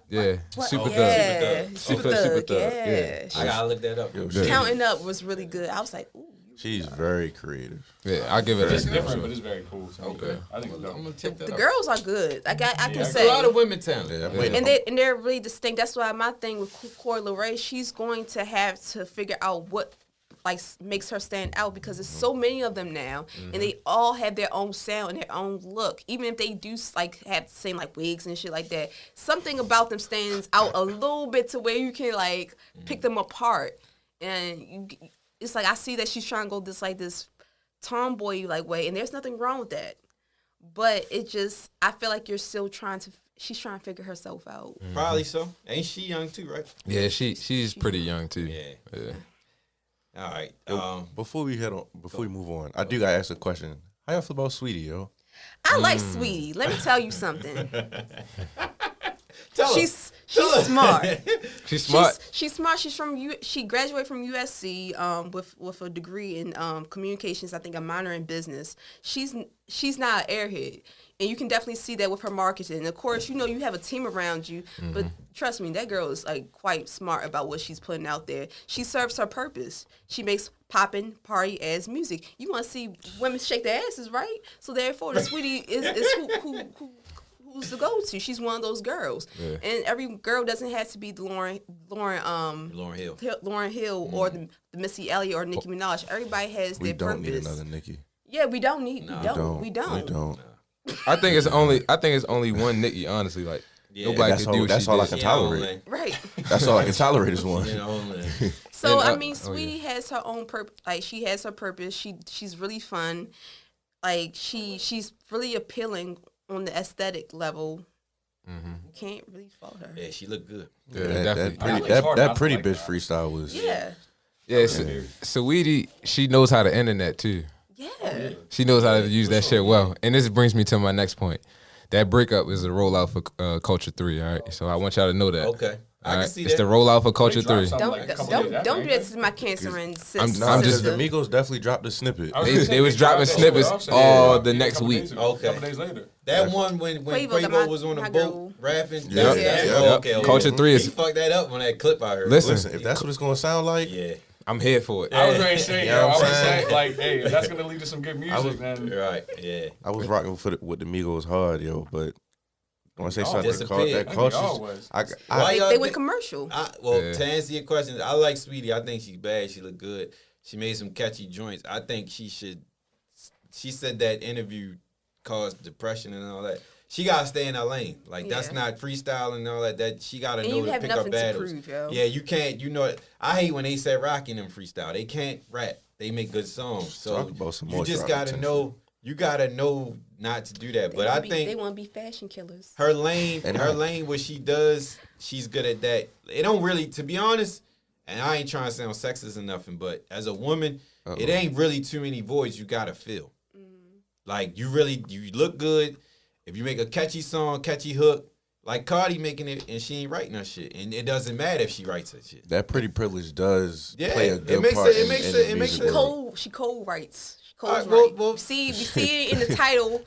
Yeah.
What?
Super
Thug. Super Thug. Yeah.
I gotta look that up.
Counting Up was really good. I was like, ooh.
She's very creative.
Yeah, I'll give it
It's different, but it's very cool.
Okay.
I think it's dope.
The girls are good. Like I can say.
A lot of women talented.
And they're really distinct. That's why my thing with Coi Leray, she's going to have to figure out what like makes her stand out because there's so many of them now, and they all have their own sound and their own look. Even if they do like have the same like wigs and shit like that, something about them stands out a little bit to where you can like pick them apart. And it's like I see that she's trying to go this tomboy like way, and there's nothing wrong with that. But it just I feel like she's trying to figure herself out.
Probably so. Ain't she young too, right?
Yeah, she's pretty young too.
Yeah. All right.
Before we move on, I do gotta ask a question. How y'all feel about Sweetie, yo?
I like Sweetie. Let me tell you something.
Tell her.
She's smart.
She's smart.
She's smart. She graduated from USC with a degree in communications. I think a minor in business. She's not an airhead, and you can definitely see that with her marketing. And of course, you know you have a team around you, but trust me, that girl is like quite smart about what she's putting out there. She serves her purpose. She makes poppin' party ass music. You want to see women shake their asses, right? So therefore, the Sweetie is who's the go-to. She's one of those girls, and every girl doesn't have to be the Lauren Hill or the Missy Elliott or Nicki Minaj. Everybody has their purpose.
We don't need another Nicki.
Yeah, we don't need.
No,
We don't.
We don't.
I think it's only one Nicki. Honestly, like nobody can do what
that's
she
all
did.
I can tolerate.
Right.
That's all I can tolerate is one.
So
And,
I mean, Sweetie has her own purpose. Like she has her purpose. She's really fun. Like she's really appealing on the aesthetic level. You can't really fault her.
Yeah, she looked good.
Yeah, definitely.
That pretty bitch freestyle was.
Yeah.
Yeah, Saweetie, she knows how to internet too.
Yeah.
She knows how to use that shit well. And this brings me to my next point. That breakup is a rollout for Culture 3, all right? So I want y'all to know that.
Okay. I can see
it's
that.
the rollout for Culture
They dropped
3.
something.
Don't do that to my cancer and sister.
I'm just-
The Migos definitely dropped a snippet.
They was dropping snippets all the next week.
A couple days later.
That one when
Quavo got
Quavo was on
my
a boat
girl.
rapping.
Yep.
Okay.
Culture 3
He
is.
fucked that up on that clip I heard.
Listen,
If that's what it's gonna sound like,
Yeah.
I'm here for it.
I was ready to say,
Yeah,
I
I'm
was
saying.
saying, like, hey, if that's gonna lead to some good music, then
Right. Yeah.
I was rocking with the Migos hard, yo. But when I say
Y'all
something
disappeared.
that
I think y'all
cautious,
was.
Why y'all
They went
think-
commercial.
Yeah.
To answer your question, I like Sweetie. I think she's bad. She look good. She made some catchy joints. I think she should. She said that interview caused depression and all that. She gotta stay in her lane. Like that's
Yeah.
not freestyle and all that. That she gotta
And
know
you
to
have
pick up
nothing to
battles.
prove, yo.
Yeah, you can't. You know, I hate when they say Rocky and them freestyle. They can't rap. They make good songs. So
Talk about some
you
more
just
drop
gotta
potential.
know. You gotta know not to do that. But I
they
think
want to be fashion killers.
her lane,
And
her
I-
lane, what she does, she's good at that. It don't really, to be honest, and I ain't trying to sound sexist or nothing, but as a woman, it ain't really too many voids you gotta fill. Like you look good. If you make a catchy song, catchy hook, like Cardi making it, and she ain't writing her shit, and it doesn't matter if she writes her shit.
that pretty privilege does
Yeah,
play a
it
good
makes
part
it- it
in
makes
the
it- it makes
music
it-
world.
She cold writes. She cold
Alright,
writes.
well-
we see it in the title.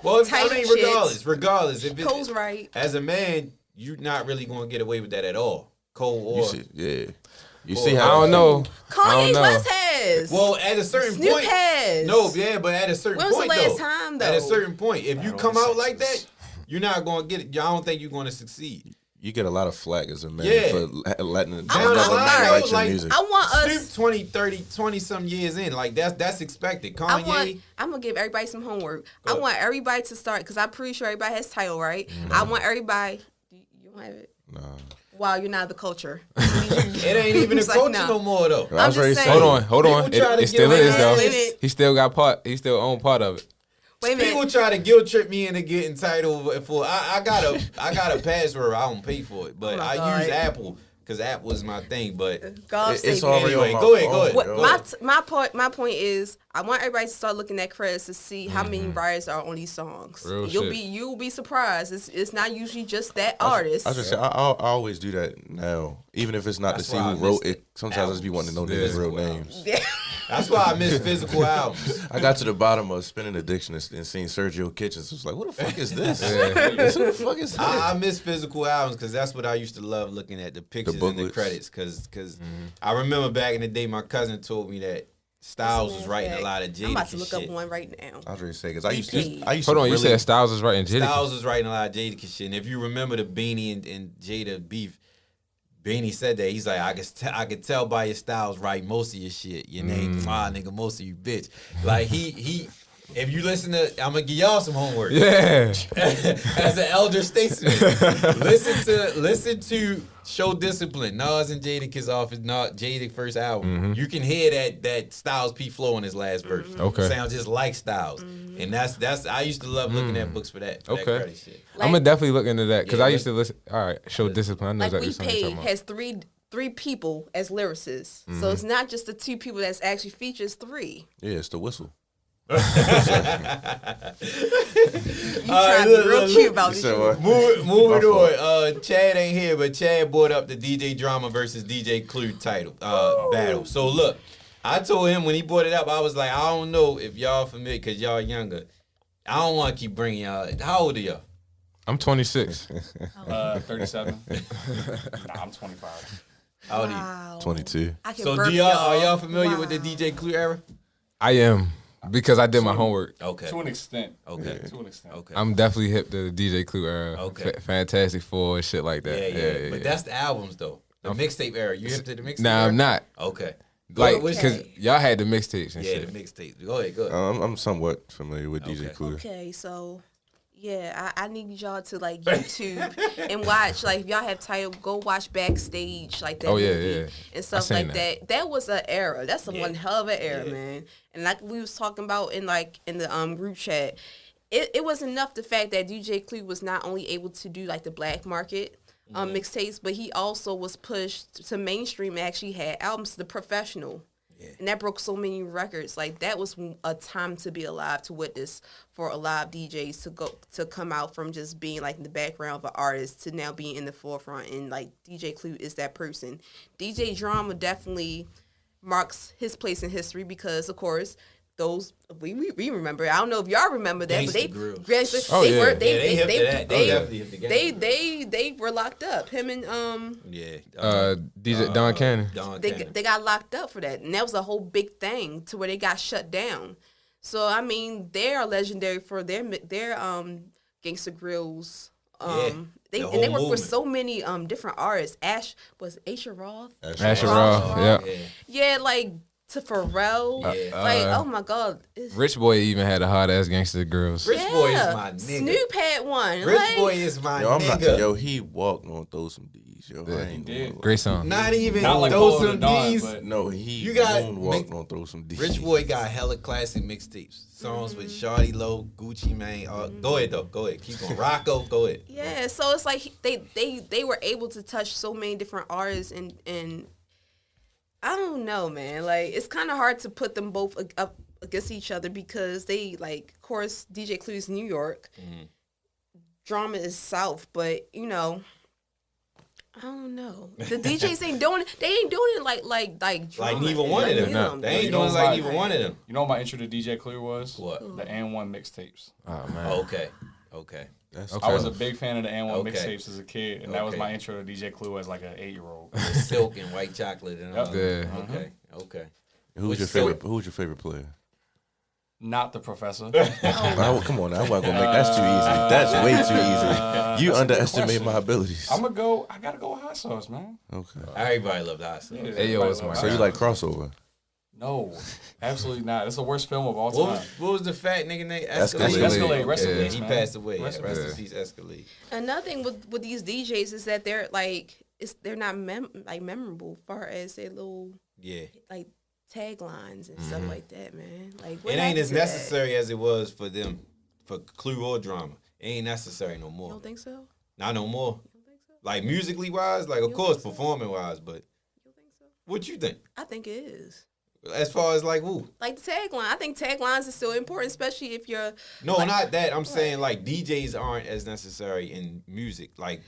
Well, I
Tight
mean,
shits.
regardless, if
Cole's
it,
right.
as a man, you're not really gonna get away with that at all. Cole
You
or
see, yeah. You
Well,
see
I
how
don't know. I
Kanye
don't know.
West has.
well, at a certain
Snoop
point,
has.
no, yeah, but at a certain
When was the
point,
last
though,
time,
at a
though?
certain point, if you
Battle
come
of the
out like that,
sexes.
you're not gonna get it. I don't think you're gonna succeed.
you get a lot of flack as a man
Yeah.
for letting
I
another
want-
man
alright,
write your
like,
music.
I want
Snoop
us.
20, 30, 20 some years in, like that's expected.
I
Kanye,
want. I'm gonna give everybody some homework. I want everybody to start because I'm pretty sure everybody has title, right? I want everybody. You don't have it.
Nah.
Wow, you're not the culture.
it ain't even a
It's like,
culture
nah.
no more though.
I was
just
ready to
saying.
say,
Hold on.
People try to
It still
get
is
away
though.
with
it.
He still got part. He still own part of it.
Wait a minute.
People try to guilt trip me into getting title for. I got a password. I don't pay for it, but
Oh my
I
God.
use Apple because Apple is my thing. But
God save
it's
me.
already
Anyway,
on my
go ahead,
phone,
go ahead.
What,
yo.
my point is, I want everybody to start looking at credits to see how many writers are on these songs.
Real
You'll
shit.
be surprised. It's not usually just that artist.
I was just say, I always do that now, even if it's not
That's
to see
why I
who wrote
missed
it. Sometimes I just be wanting to know
Yeah.
their real names.
Yeah.
that's why I miss physical albums.
I got to the bottom of Spinning Addiction and seen Sergio Kitchens. I was like, what the fuck is this? Who the fuck is this?
I miss physical albums because that's what I used to love looking at the pictures and the
booklets.
credits. Because I remember back in the day, my cousin told me that Styles was writing a lot of Jadakiss
I'm about to look
shit.
up one right now.
I was ready to say, because I used
EP.
to
Hold on,
really,
you said Styles was writing Jada.
Styles was writing a lot of Jadakiss shit. And if you remember the Beanie and Jada beef, Beanie said that. He's like, I could tell by your Styles write most of your shit. Your name, nigga, most of you bitch. Like he if you listen to, I'm gonna give y'all some homework.
Yeah.
As an elder statesman, listen to Show Discipline. Nas and Jadakiss off his Jada first album. You can hear that Styles P flow in his last verse.
Okay.
Sounds just like Styles. And that's I used to love looking at books for that. For that
Okay.
credit shit.
I'm gonna definitely look into that because
Yeah,
I used to listen. All right, show discipline. I know
Like
exactly
We
what you're talking
Paid
about.
has 3 people as lyricists. So it's not just the 2 people that's actually featured, it's 3.
Yeah, it's the whistle.
You trying to be real cute about this shit.
Moving on. Chad ain't here, but Chad brought up the DJ Drama versus DJ Clue title battle. So look, I told him when he brought it up, I was like, I don't know if y'all familiar because y'all younger. I don't want to keep bringing y'all. How old are y'all?
I'm 26.
37. Nah, I'm 25.
How old are you?
Wow.
22.
I can
So
burp
are y'all familiar with the
Wow.
DJ Clue era?
I am because I did my homework.
Okay.
To an extent.
Okay.
To an extent.
Okay.
I'm definitely hip to the DJ Clue era.
Okay.
Fantastic Four, shit like that.
Yeah. But that's the albums though. The mixtape era. You hip to the mixtape
Nah,
era?
I'm not.
Okay.
Like,
Which-
because y'all had the mixtapes and
Yeah,
shit.
the mixtape. Go ahead.
I'm somewhat familiar with DJ
Okay.
Clue.
Okay, so yeah, I need y'all to like YouTube and watch. Like, if y'all have title, go watch Backstage, like that
Oh, yeah,
movie
yeah.
and stuff
seen
like that. That was an era. That's one hell of an era, man. And like we was talking about in the group chat, it was enough the fact that DJ Clue was not only able to do like the black market mixtapes, but he also was pushed to mainstream and actually had albums, The Professional. Yeah. And that broke so many records. Like, that was a time to be alive, to witness for a lot of DJs to come out from just being like in the background of an artist to now being in the forefront. And like DJ Clue is that person. DJ Drama definitely marks his place in history because, of course, those we remember. I don't know if y'all remember that,
Gangsta
but they
Grills.
Oh, yeah.
They hip to that. They definitely hip to Gangsta
they were locked up. Him and
DJ Don Cannon.
Don
they
Cannon.
they got locked up for that, and that was a whole big thing to where they got shut down. So I mean, they are legendary for their Gangsta Grills. They
the
and they
whole
work with
movement.
so many different artists. Asher Roth.
Asher Roth, yeah.
Yeah, like to Pharrell. Like, oh my God.
Rich Boy even had a hot ass Gangsta Girls.
Rich Boy is my nigga.
Snoop had one.
Rich
like,
Boy is my
Yo, I'm not.
nigga.
Yo, he walked on throw some D's. Yo, I ain't
did.
gonna-
Great song.
Not even
Not like
those
Polo
some
Dawn,
D's.
but
No, he
You got
walked on throw some D's.
Rich Boy got hella classic mixtapes. Songs with Shawty Low, Gucci Mane. Go ahead though. Go ahead. Keep going. Rocco, go ahead.
Yeah, so it's like they were able to touch so many different artists and I don't know, man. Like, it's kind of hard to put them both up against each other because they, like, of course, DJ Clue is New York, Drama is South, but you know, I don't know. The DJs ain't doing it. They ain't doing it like Drama.
Like neither one of them.
No.
They ain't
You know
doing
what's
like
like-
neither one of them.
you know what my intro to DJ Clue was?
What?
The N1 mixtapes.
Oh man.
Okay.
That's
Okay.
I was a big fan of the N1
Okay.
mixtapes as a kid, and that was
Okay.
my intro to DJ Clue as like an 8-year-old.
Silk and white chocolate and all.
Yeah.
Okay.
Who's your favorite? Who's your favorite player?
Not the professor.
Oh, come on, I wasn't gonna make that's too easy. That's way too easy. You underestimate my abilities.
I gotta go with hot sauce, man.
Okay.
Everybody loved hot sauce.
Yeah,
Ayo
everybody
is my
love
So
hot
you
sauce.
like crossover?
No, absolutely not. It's the worst film of all
What
time.
was the fat nigga name?
Escalade.
Escalade, rest in
Yeah,
peace,
he
man.
passed away.
Rest
Rest,
in
in
peace.
peace, Escalade.
Another thing with these DJs is that they're like they're not memorable far as their little
Yeah.
like taglines and stuff like that, man. Like,
It ain't as necessary as it was for them, for Clue or Drama. It ain't necessary no
You
more.
don't think so?
Not no more.
You don't think so?
Like musically wise, like of
You
course
think so?
performing wise, but
You don't think so?
what you think?
I think it is.
As far as like who?
Like the tagline. I think taglines is still important, especially if you're
No,
like,
not that. I'm saying like DJs aren't as necessary in music. Like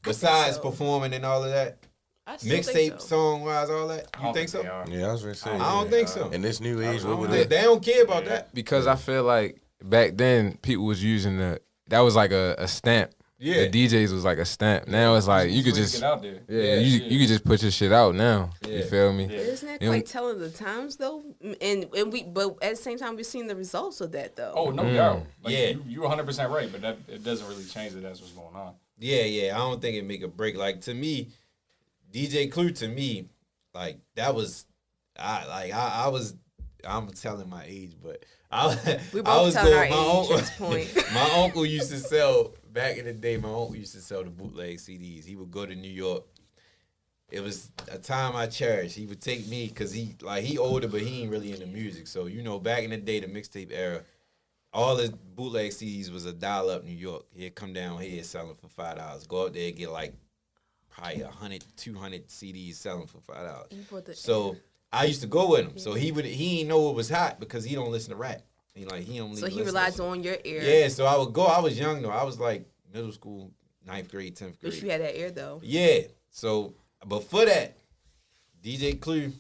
besides
so.
performing and all of that,
I still
mixtape,
think so.
song wise, all that.
I
You
don't
think so?
they are.
Yeah, I was gonna say.
I don't think so.
In this new age, what would
They,
it?
they don't care about that.
Because I feel like back then people was using that was like a stamp.
Yeah.
The DJs was like a stamp. Now it's like you could
Please
just
get out there.
you could just put your shit out now.
Yeah.
You feel me?
Yeah.
Isn't that
You know-
like telling the times though? And but at the same time we're seeing the results of that though.
Oh no doubt. Like,
Yeah.
you're 100% right, but that it doesn't really change that that's what's going on.
Yeah. I don't think it make a break. Like to me, DJ Clue to me, like that was, I was. I'm telling my age, but
We
I
both
was
telling our
going.
age at this point.
My uncle used to sell back in the day. My uncle used to sell the bootleg CDs. He would go to New York. It was a time I cherished. He would take me because he older, but he ain't really into music. So you know, back in the day, the mixtape era, all the bootleg CDs was $1 up New York. He'd come down here selling for $5. Go out there and get like probably 100, 200 CDs selling for $5.
You brought the
So I used to go with him. So he ain't know it was hot because he don't listen to rap. He don't.
So he relies on your ear.
Yeah. So I would go. I was young though. I was like middle school, 9th grade, 10th grade.
But you had that ear though.
Yeah. So, but for that, DJ Clue,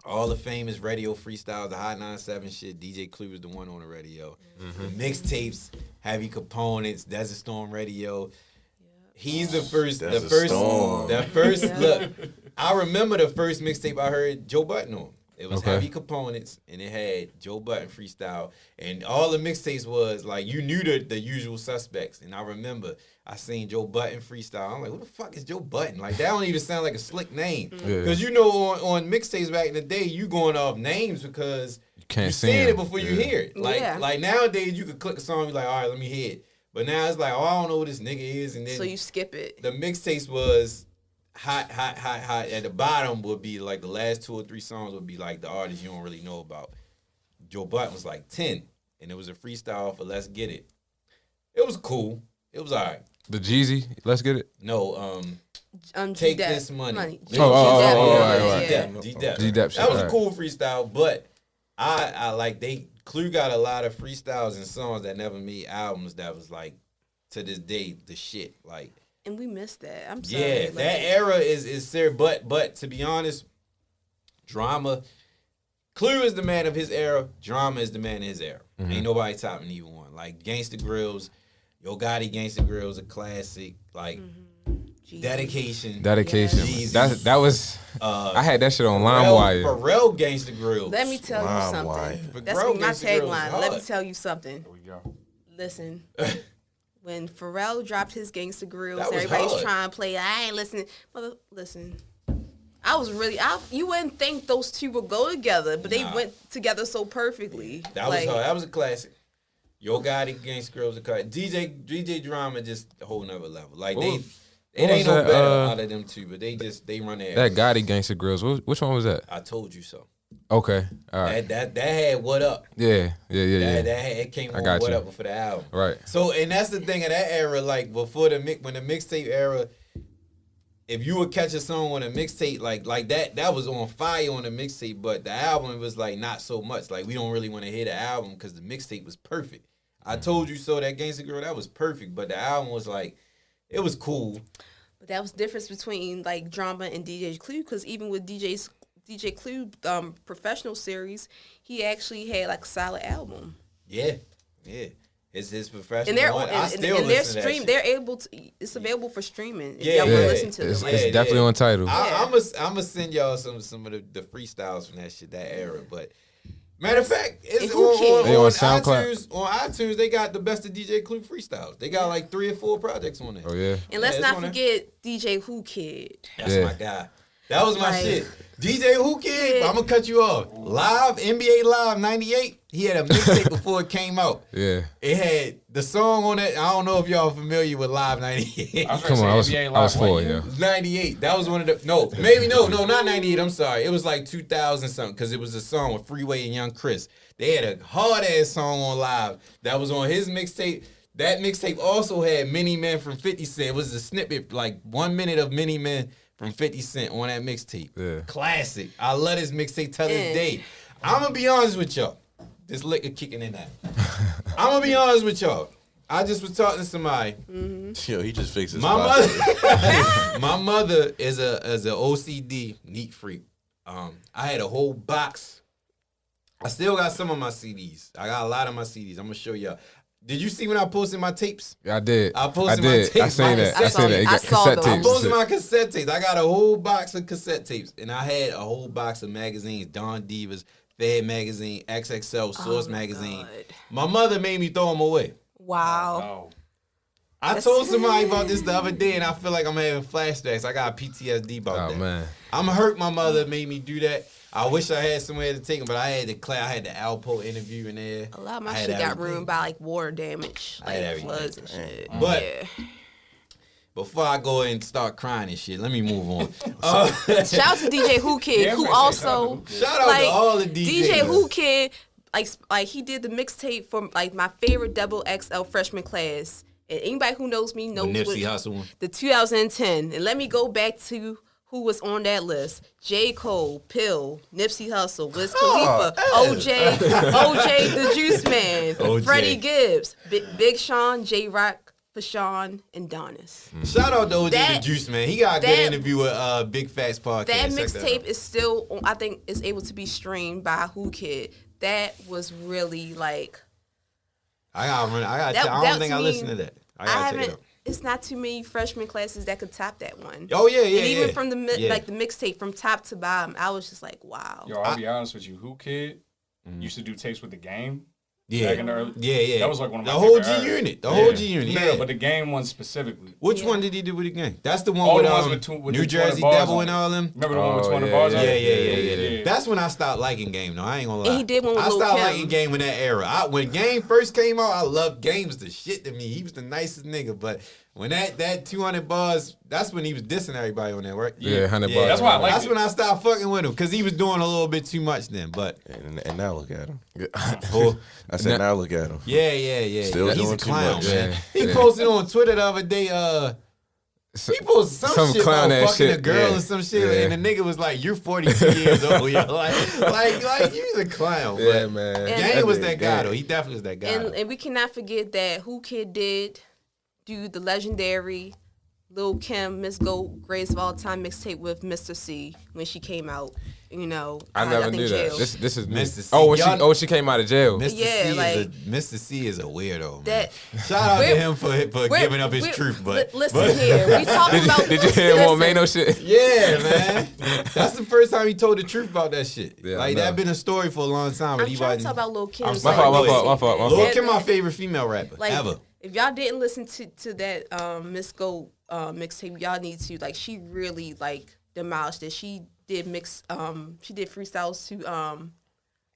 all the famous radio freestyles, the Hot 97 shit, DJ Clue was the one on the radio. The mixtapes, Heavy Components, Desert Storm Radio. He's the first. Look, I remember the first mixtape I heard Joe Budden on. It was Heavy Components, and it had Joe Budden freestyle, and all the mixtapes was like you knew the usual suspects. And I remember I seen Joe Budden freestyle. I'm like, who the fuck is Joe Budden? Like that don't even sound like a slick name. Because you know on mixtapes back in the day, you going off names because you
can't
see it before you hear it. Like nowadays, you could click a song and be like, all right, let me hear it. But now it's like, oh, I don't know who this nigga is, and then
so you skip it.
The mixtapes was hot. At the bottom would be like the last 2 or 3 songs would be like the artists you don't really know about. Joe Budden was like 10, and it was a freestyle for Let's Get It. It was cool. It was all right.
The Jeezy, Let's Get It.
No, Take This Money.
G-Dep.
That was a cool freestyle, but I like Clue got a lot of freestyles and songs that never made albums that was like to this day the shit. Like,
and we missed that. I'm sorry.
Yeah, that era is serious. But to be honest, Drama, Clue is the man of his era. Drama is the man of his era. Ain't nobody topping either one. Like Gangsta Grills, Yo Gotti Gangsta Grills, a classic. Like Dedication.
Jeezy. That was. I had that shit on LimeWire.
Pharrell Gangsta Grills.
Let me tell you something. That's my tagline. Let me tell you something.
Here we go.
Listen. When Pharrell dropped his Gangsta Grills, everybody's trying to play. I ain't listening. Listen. I was really. You wouldn't think those two would go together, but they went together so perfectly.
That was hard. That was a classic. Yo Gotti Gangsta Grills, a classic. DJ Drama just a whole nother level. Like it ain't no better out of them two, but they run their.
That Gotti Gangsta Grills. Which one was that?
I Told You So.
Okay, all right.
That had What Up.
Yeah.
It came on What Up for the album.
Right.
So and that's the thing of that era. Like before when the mixtape era, if you would catch a song on a mixtape like that was on fire on the mixtape, but the album was like not so much. Like we don't really want to hear the album because the mixtape was perfect. I Told You So, that Gangsta Girl, that was perfect, but the album was like, it was cool.
But that was the difference between like Drama and DJ Clue, because even with DJ Clue professional series, he actually had like a solid album.
Yeah. It's his professional
and they're
one.
they're able to. It's available for streaming. If y'all want to listen to
it's,
them.
it's definitely on Tidal.
I'm gonna send y'all some of the freestyles from that era. But matter of fact, it's on SoundCloud. On iTunes, they got the best of DJ Clue freestyles. They got like 3 or 4 projects on there.
Oh yeah.
And let's not forget DJ Who Kid.
That's my guy. That was my shit. DJ Who Kid, I'm gonna cut you off. Live, NBA Live 98. He had a mixtape before it came out.
Yeah.
It had the song on it. I don't know if y'all familiar with Live 98.
Come on, I was 4, yeah.
98. That was one of the not 98. I'm sorry. It was like 2000 something because it was a song with Freeway and Young Chris. They had a hard ass song on Live that was on his mixtape. That mixtape also had Many Men from 50 Cent. It was a snippet, like 1 minute of Many Men from 50 Cent on that mixtape. Yeah. Classic. I love this mixtape till this day. I'm going to be honest with y'all. This liquor kicking in that. I'm going to be honest with y'all. I just was talking to somebody.
Mm-hmm. Yo, he just fixed his
My mother is a OCD neat freak. I had a whole box. I still got some of my CDs. I got a lot of my CDs. I'm going to show y'all. Did you see when I posted my tapes?
I did.
I posted my tapes.
I seen that.
Cassette tapes. I posted my cassette tapes. I got a whole box of cassette tapes. And I had a whole box of magazines. Dawn Divas, Fed Magazine, XXL, Source Magazine. God. My mother made me throw them away.
Wow.
I told somebody about this the other day, and I feel like I'm having flashbacks. I got PTSD about that. Man. I'm hurt my mother made me do that. I wish I had somewhere to take them, but I had the Alpo interview in there.
A lot of my shit got ruined by like water damage, like floods and shit.
But before I go and start crying and shit, let me move on.
Shout out to DJ Who Kid, who also
shout out to all the DJs.
DJ Who Kid, like he did the mixtape for like my favorite XXL freshman class. And anybody who knows me knows
Nipsey Hussle one.
the 2010. And let me go back to who was on that list: J. Cole, Pill, Nipsey Hussle, Wiz Khalifa, OJ, the Juice Man,
OJ.
Freddie Gibbs, Big Sean, J. Rock, Fashawn, and Donis.
Shout out to OJ
That-
the Juice Man. He got a good interview with Big Facts Podcast.
That
Check
mixtape
out.
is still, I think, is able to be streamed by Who Kid. That was really like.
I gotta run. I
That-
don't think I
to
listened
me,
to that. I
I
gotta check it
haven't.
out.
It's not too many freshman classes that could top that one.
Oh yeah,
and even
yeah.
from the
Yeah.
like the mixtape from top to bottom, I was just like, wow.
Yo, I'll be honest with you. Who Kid used to do tapes with the game.
Yeah.
Back in the early,
Yeah.
That was like one of my
the whole
favorite
G
eras.
unit. The whole G unit.
Yeah,
Yeah.
but the game one specifically.
Which
Yeah.
one did he do with the game? That's the one
All
with,
the ones with
New
the 20
Jersey
bars
Devil
on
and
it.
all them.
Remember the one with
Oh,
20
yeah,
bars on
Yeah,
it?
yeah. That's when I stopped liking Game. though. I ain't gonna lie.
And he did one with
I
Lil'
stopped
Kim.
liking Game in that era. When Game first came out, I loved Game was the shit to me. He was the nicest nigga. But when that 200 bars, that's when he was dissing everybody on there, right?
Yeah, 100
Yeah,
bars.
That's why I like
That's
it.
when I stopped fucking with him because he was doing a little bit too much then. But
And now look at him.
oh,
I said, now look at him.
yeah.
Still
He's
doing
a
too
clown,
much.
man.
Yeah,
He
yeah.
posted on Twitter the other day. He posted some shit
clown
about
ass
fucking a
shit,
girl
yeah.
or some shit,
Yeah.
and the nigga was like, "You're 42 years old, yo." Like you's a clown.
Yeah,
but
man.
Game was that guy
Yeah.
though. He definitely was that guy.
And
though.
and we cannot forget that Who Kid did do the legendary Lil Kim Miss Goat Greatest of All Time mixtape with Mr. C when she came out. You know,
I never
think
knew
jail.
that. This is new.
Mr. C.
Oh, when
Y'all-
she came out of jail.
Mr.
yeah,
C
like-
Mr. C is a weirdo. Man.
That
Shout out to
we're-
him for giving up his truth, but
listen here, we talking about.
Did you hear
listen,
Momano shit?
yeah, man, that's the first time he told the truth about that shit.
Yeah, I
like
know.
that been a story for a long time. But
I'm
he
trying
wasn't.
to talk about Lil Kim.
I'm
My
sorry,
fault,
go ahead.
my fault.
Lil
Yeah,
Kim, my
man.
favorite female rapper
Like,
ever.
if y'all didn't listen to that Miss Goat mixtape, y'all need to. Like, she really like demolished it. She did freestyles to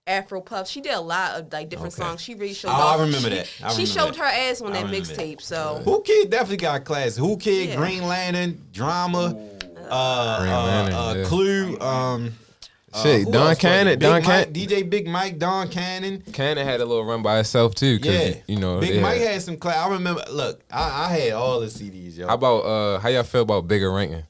Afro Puff. She did a lot of like different
Okay.
songs. She really showed
Oh,
off.
I remember that. I
She
remember
showed
that.
her ass on
I
that
remember that.
mixtape. So
Who Kid definitely got class. Who Kid,
Yeah.
Green Lantern, Drama,
Lantern, yeah.
Clue.
Shit,
who
Don
else was it?
Cannon.
Big
Don
Mike,
Cannon.
DJ Big Mike, Don Cannon.
Cannon had a little run by itself too. 'Cause,
Yeah,
you know.
Big
yeah.
Mike had some class. I remember. Look, I had all the CDs, yo.
How about how y'all feel about Bigger Rankin'?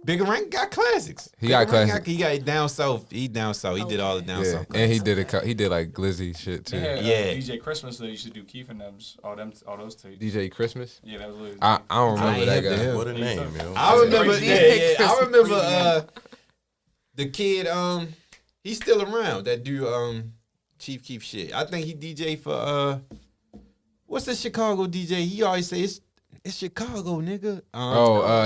Bigger Rank got classics.
He got
Bigger Rank
classics.
He got down south. He down south. He did all the down
Yeah,
south.
and he did like Glizzy shit too.
Yeah,
Yeah.
DJ Christmas that used to do Keith and all those tapes.
DJ Christmas.
Yeah, that was literally.
I don't remember
ain't
that
hip to
guy.
him.
What a name, yo.
I remember.
crazy.
Yeah. I
Christmas.
remember. The kid. He's still around. That dude. Chief Keef shit. I think he DJ for. What's the Chicago DJ? He always say it's Chicago, nigga.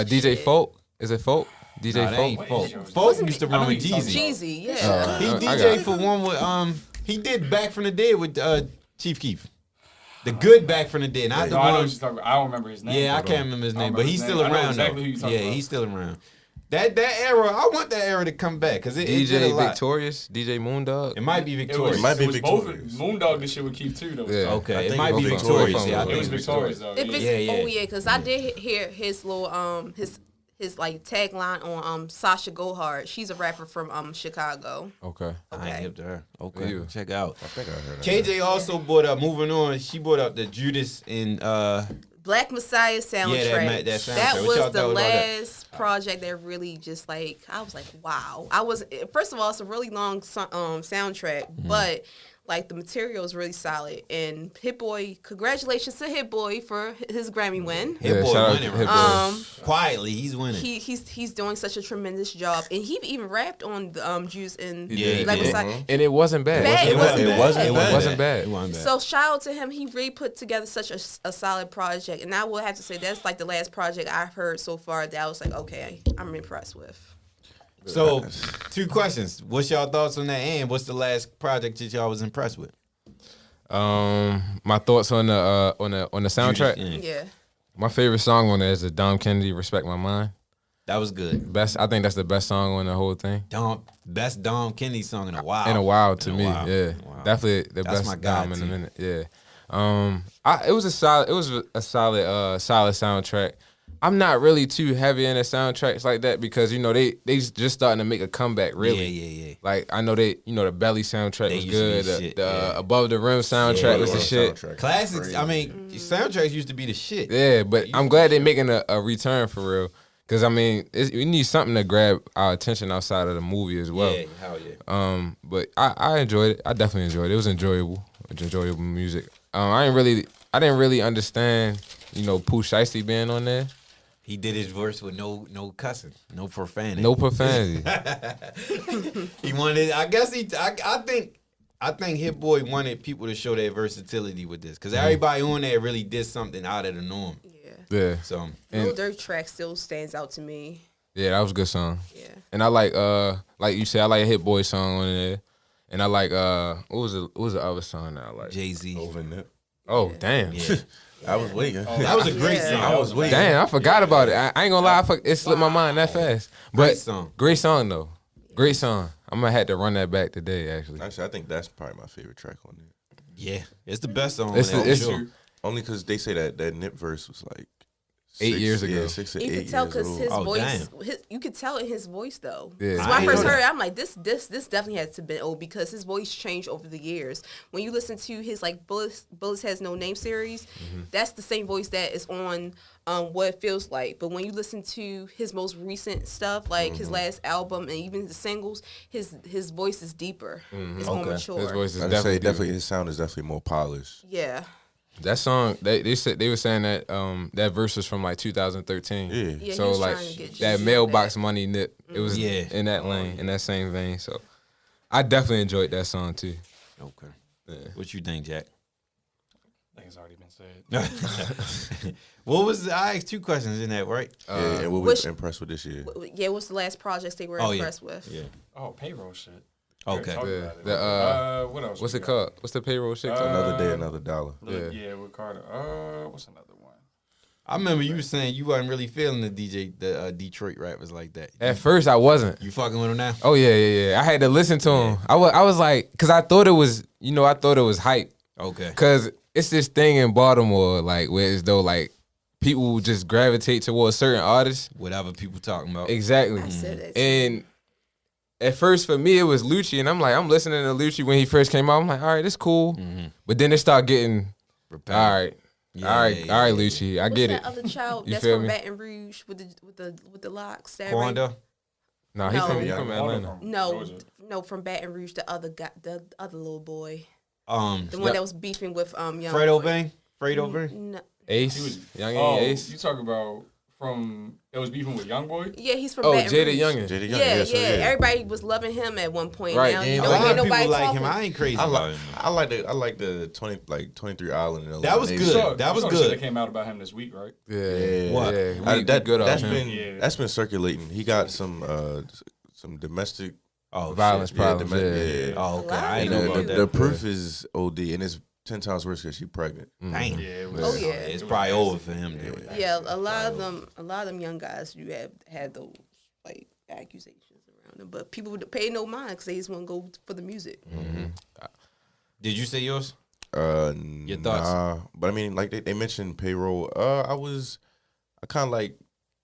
DJ Folk. Is it Folk? DJ
Nah, that
Folk.
ain't
Wait,
folk.
yo,
Folk
wasn't
used to
he- I
run
know
with
he's talking
Jeezy.
Jeezy, yeah.
He
I got
DJ
it.
for one with he did Back from the Dead with Chief Keef. The good Back from the Dead, not the
No, I know
one.
what you're talking about. I don't remember his name.
Yeah, I
Hold
can't
on.
remember his
I
name,
don't
but he's
remember
still
his name. I know
around
exactly
though.
who you're talking
Yeah,
about.
he's still around. That era, I want that era to come back because it did a
DJ
lot.
Victorious. DJ Moondog.
It might be
It
Victorious.
was,
might be
it was
Victorious.
both. Moondog did shit with Keith too, though.
Yeah.
Okay,
I
it
think
might be
it was
Victorious.
Victorious.
Yeah, I
It
think
was Victorious though.
If it's
Yeah.
yeah, because I did hear his little his like tagline on Sasha Go Hard. She's a rapper from Chicago.
Okay.
I ain't hip to her. Okay,
You.
check out.
I think I heard of
KJ also brought up. Moving on, she brought up the Judas and
Black Messiah soundtrack.
Yeah, that soundtrack. What
was
y'all
the
thought about that?
last project that really just like I was like, wow. I was first of all, it's a really long soundtrack, but like the material is really solid. And Hit Boy, congratulations to Hit Boy for his Grammy win.
Hit
Yeah,
Boy
shout out
winning.
to Hit
right?
Boy.
Quietly, he's winning.
He's doing such a tremendous job, and he even rapped on the Juice and
He did,
Black
he did.
Messiah.
And it wasn't bad.
Bad. It wasn't bad.
It wasn't bad.
It wasn't bad.
So shout out to him. He really put together such a solid project, and I will have to say that's like the last project I've heard so far that I was like, okay, I'm impressed with.
So, two questions. What's y'all thoughts on that? And what's the last project that y'all was impressed with?
My thoughts on the soundtrack.
Judas,
Yeah.
My favorite song on there is the Dom Kennedy "Respect My Mind."
That was good.
I think that's the best song on the whole thing.
Best Dom Kennedy song in a while.
In a while to
In a
me,
while.
yeah,
In a while.
definitely the
That's
best
my guy,
Dom in a
too.
minute. Yeah, it was a solid soundtrack. I'm not really too heavy in the soundtracks like that because they just starting to make a comeback. Really,
Yeah.
Like I know the Belly soundtrack was
used to be
good.
shit,
The Above the Rim soundtrack was the shit.
Classics. I mean, soundtracks used to be the shit.
Yeah, but I'm glad they're making a return for real. Because I mean, we need something to grab our attention outside of the movie as well.
Yeah, hell yeah.
But I enjoyed it. I definitely enjoyed it. It was enjoyable. Enjoyable music. I didn't really understand, Pooh Shiesty being on there.
He did his verse with no cussing, no profanity.
No profanity.
He wanted. I guess I think Hit Boy wanted people to show their versatility with this because everybody on there really did something out of the norm.
Yeah.
So
Lil Durk track still stands out to me.
Yeah, that was a good song.
Yeah.
And I like you said, I like a Hit Boy song on there. And I like what was the other song that I like?
Jay-Z.
Over Nip.
Oh, damn.
Yeah.
I was waiting.
That was a great
Yeah.
song.
I was waiting.
Damn, I forgot about it. I ain't gonna lie, it slipped my mind that fast. But
Great song.
Great song though. Great song. I'm gonna have to run that back today, actually.
Actually, I think that's probably my favorite track on it.
Yeah, it's the best song.
It's
on
the-
there,
it's-
for sure.
Only because they say that Nip verse was like
8 years ago.
Yeah, 6 to 8
You
years
could tell because
old.
his
Oh,
voice,
damn.
you could tell in his voice though.
Yeah.
So
I
when I
ain't
first
know
heard it,
that.
I'm like, this definitely has to be old because his voice changed over the years. When you listen to his like Bullets Has No Name series, that's the same voice that is on What It Feels Like. But when you listen to his most recent stuff, like his last album and even the singles, his voice is deeper. It's more
Okay.
mature.
His voice is
I'd say
definitely,
definitely his sound is definitely more polished.
Yeah.
that song. They said they were saying that that verse was from like 2013.
Yeah.
Yeah, he
So
was
like
trying to get
that
Jay-Z
mailbox
back.
money Nip, it was
Yeah.
in that lane, in that same vein. So I definitely enjoyed that song too.
Okay. What you think, Jack?
I think it's already been said.
What was I asked 2 questions in that, right?
Yeah, and what
which-
we impressed with this year.
Yeah, what's the last projects they were
Oh, yeah.
impressed with?
Yeah.
Oh, payroll shit.
Okay.
Talked
Yeah.
about it.
The,
what else?
What's
we
it
got?
called? What's the payroll shit called?
Another day, another dollar.
Yeah, with Carter. What's another one?
I remember you saying you wasn't really feeling the Detroit rappers like that.
At first, I wasn't.
You fucking with them now?
Oh yeah. I had to listen to him. I was like, cause I thought it was, hype.
Okay.
Cause it's this thing in Baltimore, like where as though like people just gravitate towards certain artists.
Whatever people talking about.
Exactly.
I said that. too.
And at first for me it was Lucci, and I'm listening to Lucci when he first came out. I'm like, all right, it's cool. But then it started getting
Repetitive.
all right.
Yeah,
all right,
yeah,
Lucci. I
What's
get
that
it.
other child
You
that's
feel
from
me?
Baton Rouge with the locks? That
Quanda.
No, he
No.
from
Yeah,
Atlanta.
No, from Baton Rouge, the other guy, the other little boy, the
Yep.
one that was beefing with Young
Fredo
Boy.
Bang. Fredo Bang.
No,
Ace.
He was
Young
Oh,
and Ace.
you talk about from that was beefing with Young Boy?
yeah, he's from
Oh,
Baton
Jada
Rouge.
Youngin.
Jada Young,
Yeah,
so
Everybody was loving him at one point.
Right.
Now
Yeah,
you
A
don't
lot
hear
of
nobody
people like
talking.
him. I ain't crazy
I
about
like
him.
I like the 23 Island. And
That was
Elimination.
good.
You saw-
That
you
was
saw the
good.
shit that came out about him this week, right?
Yeah.
What?
Yeah. We
That,
good off
that's
him.
been
Yeah.
that's been circulating. He got some domestic
Oh,
Violence
shit.
problems.
yeah.
Yeah.
Oh, okay. I ain't
And
know
And
about
the
that.
proof is OD, and it's 10 times worse because she's pregnant.
Damn.
Yeah, it was.
Oh, yeah.
It's probably over for him. Then.
Yeah, a lot of them young guys you have had those like accusations around them, but people would pay no mind because they just want to go for the music.
Did you say yours?
Your
thoughts?
Nah, but I mean, like they mentioned payroll. I kind of like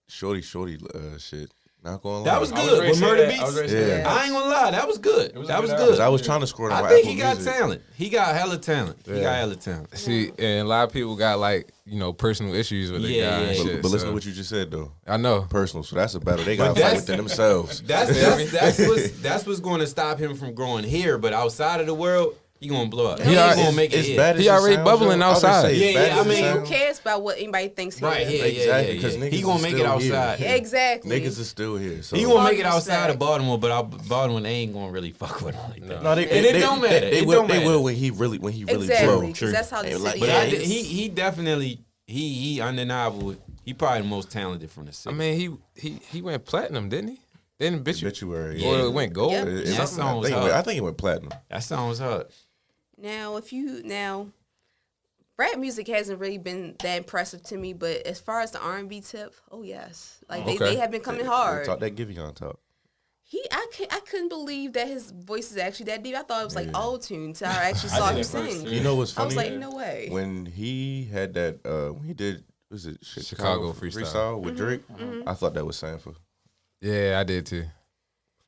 shorty shit. Not gonna lie.
That was
I was
good.
ready to
With
say
Murder
that. I was
Beats.
ready to say
Yeah.
that.
I ain't gonna lie, that was good.
It was a
That was
good
good.
Cause I was trying to score on
I
my
think
Apple
he got
Music.
talent. He got hella talent. He got hella talent.
See, and a lot of people got like, personal issues with the
Yeah,
guy.
yeah,
and
yeah.
shit,
But listen
so-
to what you just said though.
I know.
Personal, so that's a battle they
But
got to fight
that's-
within themselves.
That's what's going to stop him from growing here. But outside of the world, he gonna blow up.
He
He
already-
gonna make it.
As
hit.
bad as
He
it
already
sounds,
bubbling
yo, I was gonna
outside.
say, as
Yeah,
bad
yeah,
as
I
it
mean,
Who
sounds,
cares about what anybody thinks?
Right
here?
here,
Exactly,
yeah,
'cause
yeah.
niggas
He gonna
is
make it
still
outside.
here.
Exactly.
niggas is still here. So
He gonna make it
Fuck
outside
respect.
of Baltimore, but Baltimore they ain't gonna really fuck with him like that.
no,
And it don't matter.
They
It
will.
don't
They
matter.
will when he really
Exactly,
blow.
because that's how the
And like-
city
But
Yeah,
is.
he definitely he undeniable. He probably the most talented from the
I
city.
mean, he went platinum, didn't he? Didn't
Obituary.
Or
Yeah.
it went gold?
Yep.
That song was
I
hard.
think it went platinum.
That song was hard.
Now, rap music hasn't really been that impressive to me, but as far as the R&B tip, oh yes, like
Okay.
they have been coming hard.
Talk that Giveon talk.
I couldn't believe that his voice is actually that deep. I thought it was like auto tune till I actually saw him
did at first,
sing.
too.
You know what's
I
funny?
was like, no way.
When he had that, when he did was it
Chicago Freestyle.
with Drake? I thought that was Sanford.
Yeah, I did too.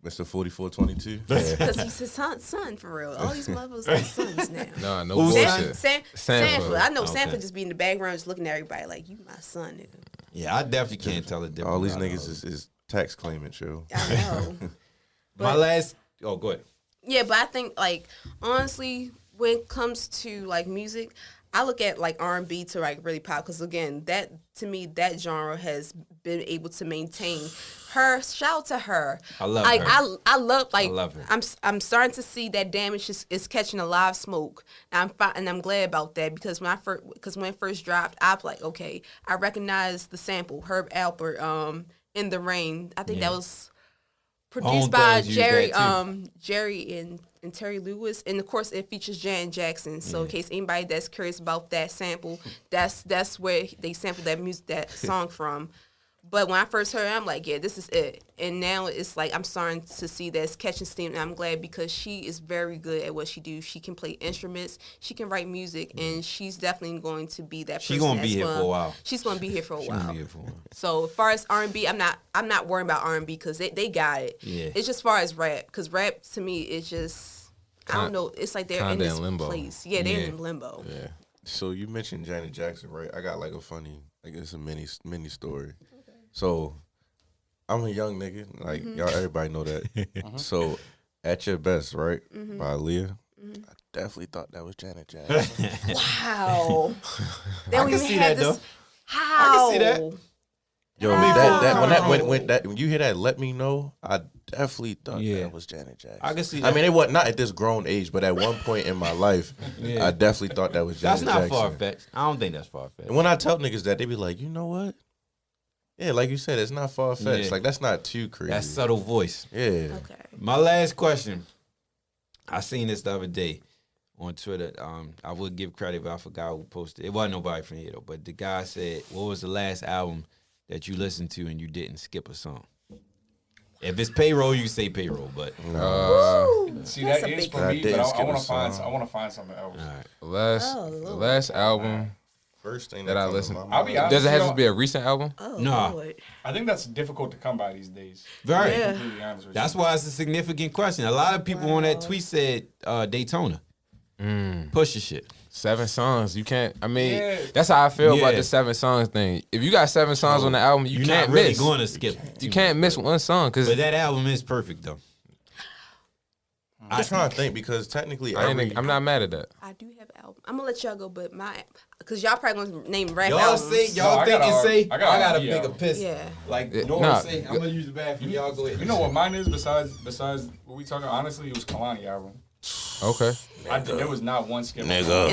Mr. 4422.
Because he's his son for real. All these motherfuckers are sons now.
No
Who's
bullshit.
Sanford. I know
Okay.
Sanford just be in the background just looking at everybody like, you my son, nigga.
Yeah, I definitely can't tell the difference.
All these niggas is tax claimants, yo.
I know.
My last. Oh, go ahead.
Yeah, but I think like honestly, when it comes to like music, I look at like R&B to like really pop because again, that to me that genre has been able to maintain her. Shout out to her.
I love
like,
her.
I love like
I love her.
I'm starting to see that damage is catching a live smoke. And I'm glad about that because when it first dropped, I was like, okay, I recognized the sample Herb Alpert In the Rain. I think that was produced by
Thugs used that too.
Jerry and Terry Lewis, and of course it features Janet Jackson. So in case anybody that's curious about that sample, that's where they sampled that song from. But when I first heard it, I'm like, yeah, this is it. And now it's like I'm starting to see that it's catching steam, and I'm glad because she is very good at what she do. She can play instruments, she can write music, and she's definitely going to be that person.
She gonna be here for a while.
She's going to be here for a while.
Gonna be here for a while.
So as far as R&B, I'm not worrying about R&B because they got it.
Yeah.
It's just far as rap because rap to me is just I don't know. It's like they're in
Kinda
this
in limbo.
place. Yeah, they're
Yeah.
in limbo.
Yeah.
So you mentioned Janet Jackson, right? I got like a funny, like it's a mini story. So I'm a young nigga, like y'all, everybody know that. So At Your Best, right, by Aaliyah. I definitely thought that was Janet Jackson.
Wow.
I can see that though.
How?
I can see that.
Yo, when you hear that, let me know. I definitely thought that was Janet Jackson.
I can see
I
that.
mean, it was not at this grown age, but at one point in my life, I definitely thought that was Janet
That's not
Jackson.
far fetched. I don't think that's far fetched.
And when I tell niggas that, they be like, you know what? Yeah, like you said, it's not far fetched.
Yeah.
Like that's not too crazy.
That subtle voice.
Yeah.
Okay.
My last question. I seen this the other day on Twitter. I would give credit, but I forgot who posted it. It wasn't nobody from here though. But the guy said, "What was the last album that you listened to and you didn't skip a song?" If it's Payroll, you say Payroll, but
See,
That's
that
a
is
big
for
one.
me,
I
but
didn't
I
skip
want
a
to find.
song.
I want to find something else.
The last album
First thing
that I
comes to
listened.
my
I'll be
mind.
honest.
Does it have
you
to
know,
be a recent album?
Oh,
Nah.
Lord.
I think that's difficult to come by these days.
very.
Yeah.
Completely honest with
That's
you.
why it's a significant question. A lot of people on that tweet said Daytona. Push your shit.
7 songs. You can't. I mean,
Yeah.
that's how I feel about
Yeah.
the 7 songs thing. If you got 7 songs on the album, you
You're
can't
not really
miss.
going to skip.
You can't miss one song because
But that album is perfect though.
I'm trying to think because technically
I'm not mad at that.
I do have an album. I'm gonna let y'all go, but because y'all probably gonna name rap
Y'all
albums.
say y'all
No, I
think
got
and
a-
say
I
I
got
gotta
a-
make a
yeah.
piss.
Yeah.
Like
Yeah,
Nora
nah.
say, I'm gonna use the bathroom. Y'all go ahead.
You know what mine is besides what we talking? Honestly, it was Kalani album.
Okay.
There was not one skip.
Nigga.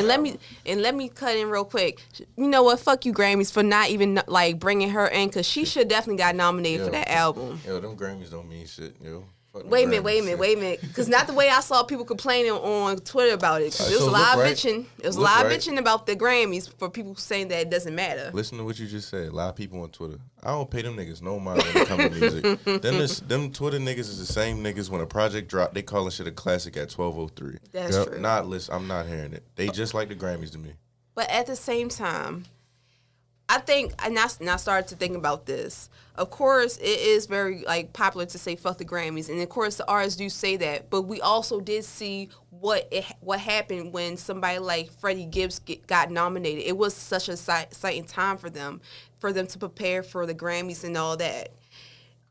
And let me cut in real quick. You know what? Fuck you, Grammys, for not even like bringing her in because she should definitely got nominated for that album.
Yo, them Grammys don't mean shit, yo. Fuck them
Wait a
Grammys.
minute. Because not the way I saw people complaining on Twitter about it. 'Cause it was
So
a lot of
look right.
bitching. It was a
Look
lot of
right.
bitching about the Grammys for people saying that it doesn't matter.
Listen to what you just said. A lot of people on Twitter. I don't pay them niggas no mind when it comes to music. Them Twitter niggas is the same niggas when a project drop, they calling shit a classic at 12:03.
That's
Yep.
true.
I'm not hearing it. They just like the Grammys to me.
But at the same time, I think, and I started to think about this. Of course, it is very like popular to say "fuck the Grammys," and of course, the artists do say that. But we also did see what happened when somebody like Freddie Gibbs got nominated. It was such a exciting time for them to prepare for the Grammys and all that.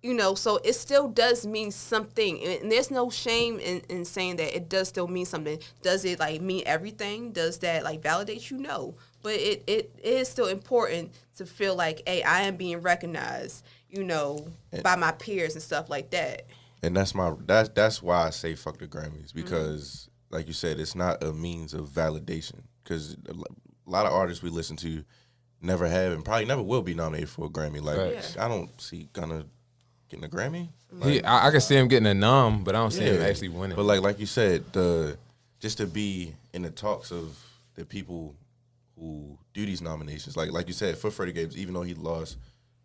You know, so it still does mean something, and there's no shame in saying that it does still mean something. Does it like mean everything? Does that like validate you? No, but it is still important to feel like, hey, I am being recognized, you know, by my peers and stuff like that.
And that's why I say fuck the Grammys because, like you said, it's not a means of validation. Because a lot of artists we listen to never have and probably never will be nominated for a Grammy. Like
Facts.
I don't see Gunna getting a Grammy.
I can see him getting a nom, but I don't see him
Yeah.
actually winning.
But like you said, just to be in the talks of the people who do these nominations, like you said, for Freddie Gibbs, even though he lost,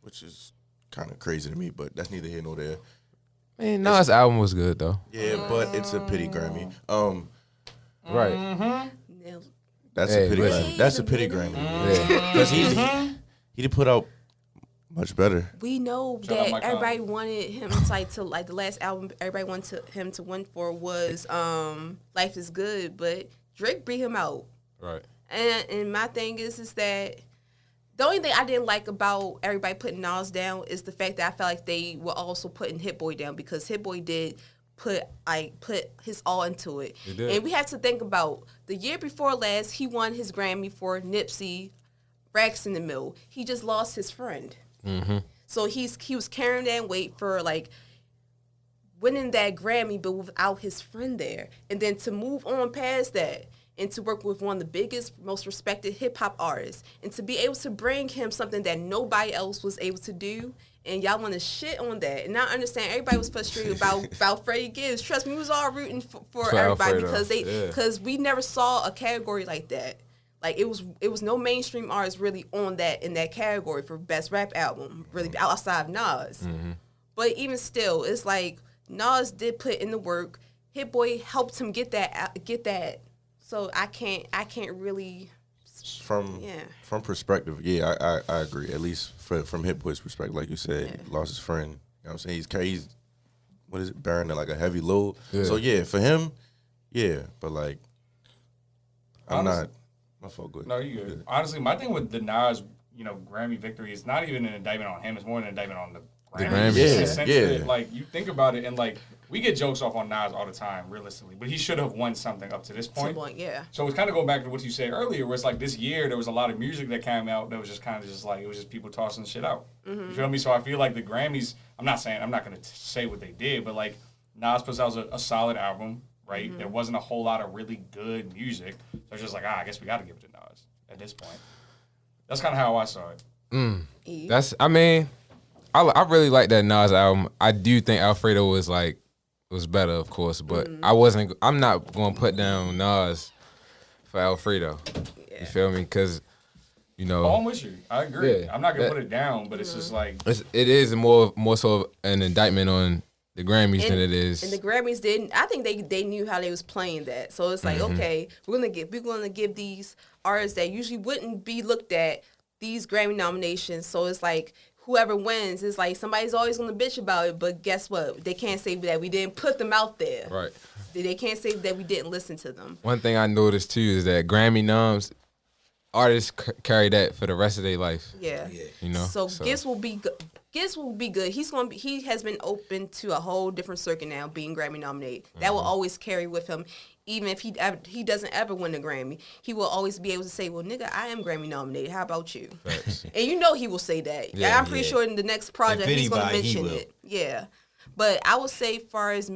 which is kind of crazy to me, but that's neither here nor there.
Man, Nas' album was good though.
Yeah, but it's a pity Grammy.
Right.
Now,
That's
Hey,
a pity
listen.
Grammy. That's a pity Grammy.
Yeah.
Because he did put out much better.
We know
Shout out
that
Mike
everybody
Conley.
wanted him to like the last album everybody wanted him to win for was Life is Good, but Drake beat him out.
Right.
And my thing is that the only thing I didn't like about everybody putting Nas down is the fact that I felt like they were also putting Hit Boy down because Hit Boy did put his all into it.
He did.
And we have to think about the year before last, he won his Grammy for Nipsey, Racks in the Mill. He just lost his friend.
Mm-hmm.
So he was carrying that weight for like winning that Grammy, but without his friend there. And then to move on past that and to work with one of the biggest, most respected hip hop artists, and to be able to bring him something that nobody else was able to do, and y'all want to shit on that. And I understand everybody was frustrated about Freddie Gibbs. Trust me, we was all rooting for everybody
Alfredo.
because we never saw a category like that. Like it was no mainstream artists really on that in that category for best rap album, really outside of Nas.
Mm-hmm.
But even still, it's like Nas did put in the work. Hit Boy helped him get that. So I can't really.
From perspective, I agree. At least from Hit Boy's perspective, like you said, he lost his friend. You know what I'm saying? He's what is it, bearing like a heavy load.
Yeah.
So yeah, for him, yeah. But like, I'm
Honestly-
not. My fault. Good.
No, you good. Honestly, my thing with the Nas, Grammy victory is not even an indictment on him. It's more an indictment on the Grammys.
Grammys.
In the
Yeah,
sense
yeah.
that, like, you think about it, and like we get jokes off on Nas all the time, realistically, but he should have won something up to this point.
Yeah.
So it's kind of going back to what you said earlier, where it's like this year there was a lot of music that came out that was just kind of just like it was just people tossing shit out. You feel me? So I feel like the Grammys. I'm not going to say what they did, but like Nas puts out a solid album, right? There wasn't a whole lot of really good music, so it's just like I guess we got to give it to Nas at this point. That's kind of how I saw it.
That's. I mean, I really like that Nas album. I do think Alfredo was better, of course, but I'm not going to put down Nas for Alfredo. You feel me? Because,
Oh, I'm with you. I agree.
Yeah,
I'm not gonna
that-
put it down, but it's just like
it is more so an indictment on the Grammys than it is.
And the Grammys didn't. I think they knew how they was playing that. So it's like, okay, we're gonna give these artists that usually wouldn't be looked at these Grammy nominations. So it's like whoever wins, it's like somebody's always gonna bitch about it. But guess what? They can't say that we didn't put them out there.
Right.
They can't say that we didn't listen to them.
One thing I noticed too is that Grammy noms, artists carry that for the rest of their life.
Yeah.
You know.
So Gibbs will be good. Gibbs will be good. He has been open to a whole different circuit now, being Grammy nominated. That will always carry with him, even if he doesn't ever win a Grammy. He will always be able to say, "Well, nigga, I am Grammy nominated. How about you?"
Facts.
And you know he will say that.
Yeah,
I'm pretty sure in the next project
If
he's going to
anybody, he
mention
will.
it. Yeah. But I would say, far as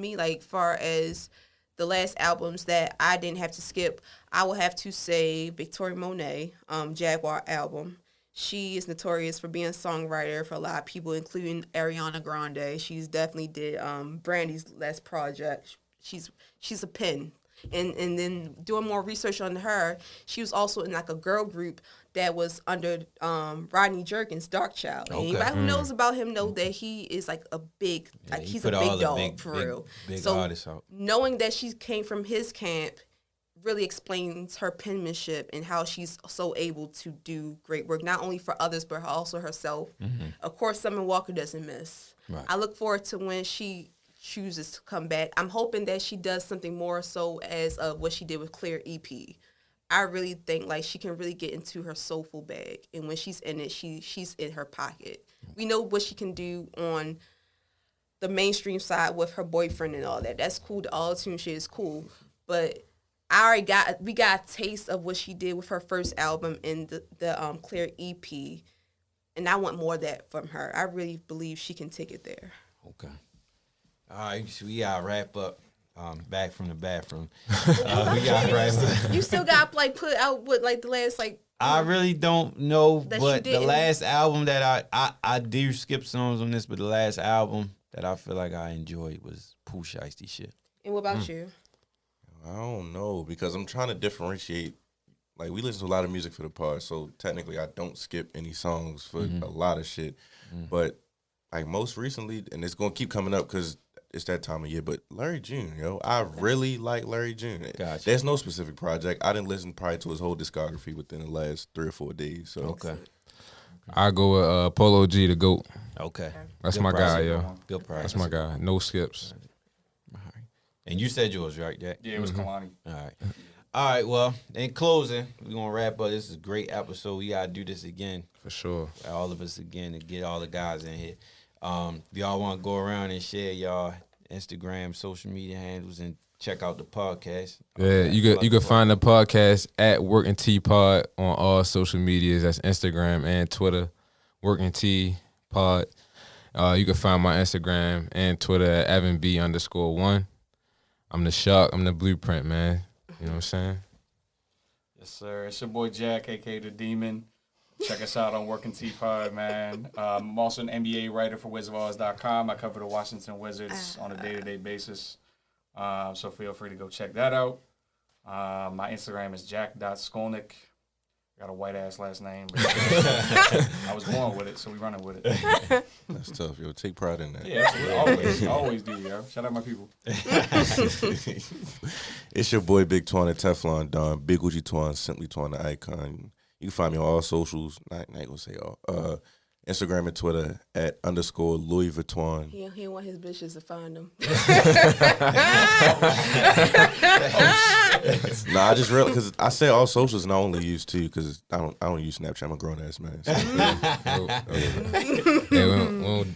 the last albums that I didn't have to skip, I would have to say Victoria Monet, Jaguar album. She is notorious for being a songwriter for a lot of people, including Ariana Grande. She's definitely did Brandy's last project. She's a pen. And then doing more research on her, she was also in like a girl group that was under Rodney Jerkins' Dark Child. And anybody who knows about him know that he is like a big,
he
he's a
put all
big
the
dog for real.
big
So
artists out.
knowing that she came from his camp really explains her penmanship and how she's so able to do great work, not only for others, but also herself. Of course, Summer Walker doesn't miss.
Right.
I look forward to when she chooses to come back. I'm hoping that she does something more so as what she did with Clear EP. I really think like she can really get into her soulful bag, and when she's in it, she's in her pocket. We know what she can do on the mainstream side with her boyfriend and all that. That's cool. The all-tune shit is cool, but we got a taste of what she did with her first album in the Clear EP, and I want more of that from her. I really believe she can take it there.
Okay. All right, so we gotta wrap up. Back from the bathroom. We gotta wrap up.
You still got like put out what like the last like.
I really don't know,
That
but
you
the
didn't.
last album that I do skip songs on this, but the last album that I feel like I enjoyed was Pooh Shiesty shit.
And what about you?
I don't know because I'm trying to differentiate. Like we listen to a lot of music for the pod, so technically I don't skip any songs for a lot of shit. But like most recently, and it's gonna keep coming up because it's that time of year. But Larry June, I really like Larry June.
Gotcha.
There's no specific project. I didn't listen probably to his whole discography within the last 3 or 4 days. So
Okay.
I go with Polo G, the GOAT.
Okay.
That's
Good
my
price.
guy, yo.
Good price.
That's my guy. No skips.
And you said yours, right, Jack?
Yeah, it was Kalani.
All right. All right, well, in closing, we're going to wrap up. This is a great episode. We got to do this again.
For sure.
All of us again to get all the guys in here. Y'all want to go around and share y'all Instagram, social media handles, and check out the podcast.
Yeah, you can find the podcast at Working T Pod on all social medias. That's Instagram and Twitter. Working T Pod. You can find my Instagram and Twitter at EvanB_1. I'm the Shark. I'm the blueprint, man. You know what I'm saying?
Yes, sir. It's your boy Jack, a.k.a. The Demon. Check us out on Working T Pod, man. I'm also an NBA writer for WizardOz.com. I cover the Washington Wizards on a day-to-day basis. So feel free to go check that out. My Instagram is jack.skolnick. Got a white-ass last name. But I was born with it, so we running with it.
That's tough, yo. Take pride in that.
Yeah, absolutely. Always do, yo. Shout out my people.
It's your boy Big Twan and Teflon Don. Big Gucci Twan, Simply Twan the Icon. You can find me on all socials. Not gonna say all. Instagram and Twitter at _Louis Vuitton.
He don't want his bitches to find him.
Nah, I just realized because I say all socials and I only use two because I don't use Snapchat. I'm a grown ass man. So.
Yeah,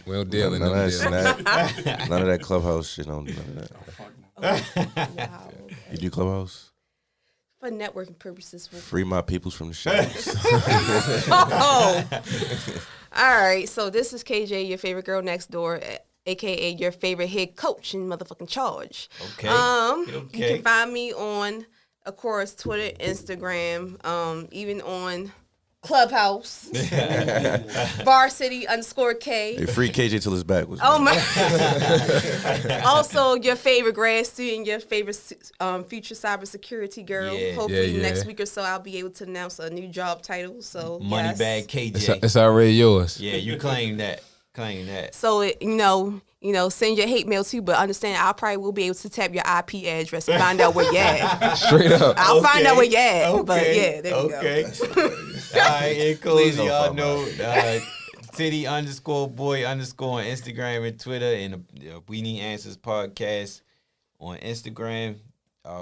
we don't deal in
None
them
of that
deals.
Snap, none of that Clubhouse shit. None of that.
Wow.
You do Clubhouse?
For networking purposes.
Free my peoples from the shadows.
Oh. All right. So this is KJ, your favorite girl next door, a.k.a. your favorite head coach in motherfucking charge.
Okay.
You can find me on, of course, Twitter, Instagram, even on Clubhouse, Varsity_K.
Hey, free KJ till his back was.
Oh my! Also, your favorite grad student, your favorite future cybersecurity girl.
Yeah.
Hopefully
Yeah.
next week or so, I'll be able to announce a new job title. So
Moneybag KJ.
It's already yours.
Yeah, you claim that. Claim that.
So you know, send your hate mail too, but understand I probably will be able to tap your IP address and find out where you're at.
Straight up.
I'll find out where you're at.
Okay.
But yeah, there you
Okay.
go.
All right, in closing, y'all
don't
know Titty_boy_ on Instagram and Twitter, and the We Need Answers podcast on Instagram.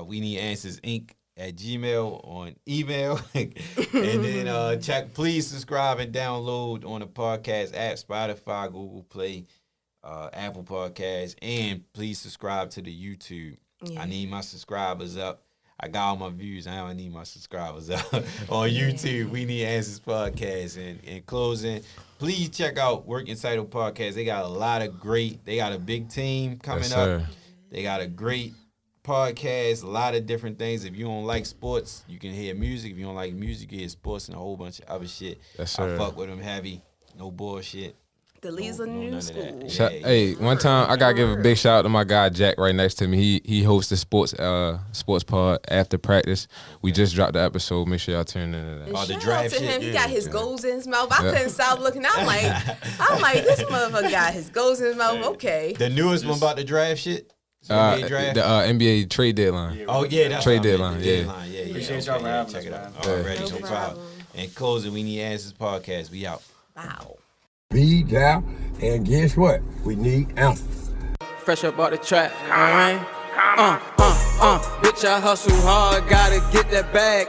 We Need Answers Inc. at Gmail on email. And then please subscribe and download on the podcast app, Spotify, Google Play, Apple Podcasts, and please subscribe to the YouTube.
Yeah.
I need my subscribers up. I got all my views. I don't need my subscribers up on YouTube. We Need Answers podcast. And in closing, please check out Working Title Podcast. They got they got a big team coming
Yes,
up.
sir.
They got a great podcast, a lot of different things. If you don't like sports, you can hear music. If you don't like music, you hear sports and a whole bunch of other shit.
Yes, sir.
I fuck with them heavy. No bullshit.
The Lee's a
No,
new
none of
school.
that.
Hey, one time I gotta give a big shout out to my guy Jack right next to me. He hosts the sports pod after practice. We just dropped the episode. Make sure y'all tune into that.
And
Oh, the
shout
draft
out to him.
shit,
He
yeah.
got his goals in his mouth. I couldn't stop looking. I'm like, this motherfucker got his goals in his mouth. Okay.
The newest one about the draft shit? NBA draft?
The NBA trade deadline.
Oh, yeah, that's
Trade
what I
deadline,
meant,
yeah.
the deadline. Yeah,
Appreciate y'all for having
check
us,
it
man.
out. Already,
No
no problem.
problem.
And closing, We Need Answers podcast. We out.
Wow.
Be there, and guess what? We need answers.
Fresh up out the trap, alright? Bitch, I hustle hard, gotta get that bag.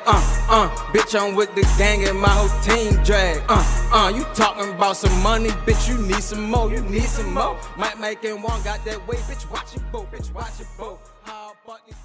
Bitch, I'm with the gang and my whole team drag. You talking about some money, bitch, you need some more, Might make it one, got that way, bitch, watch it, bitch, watch it, How about these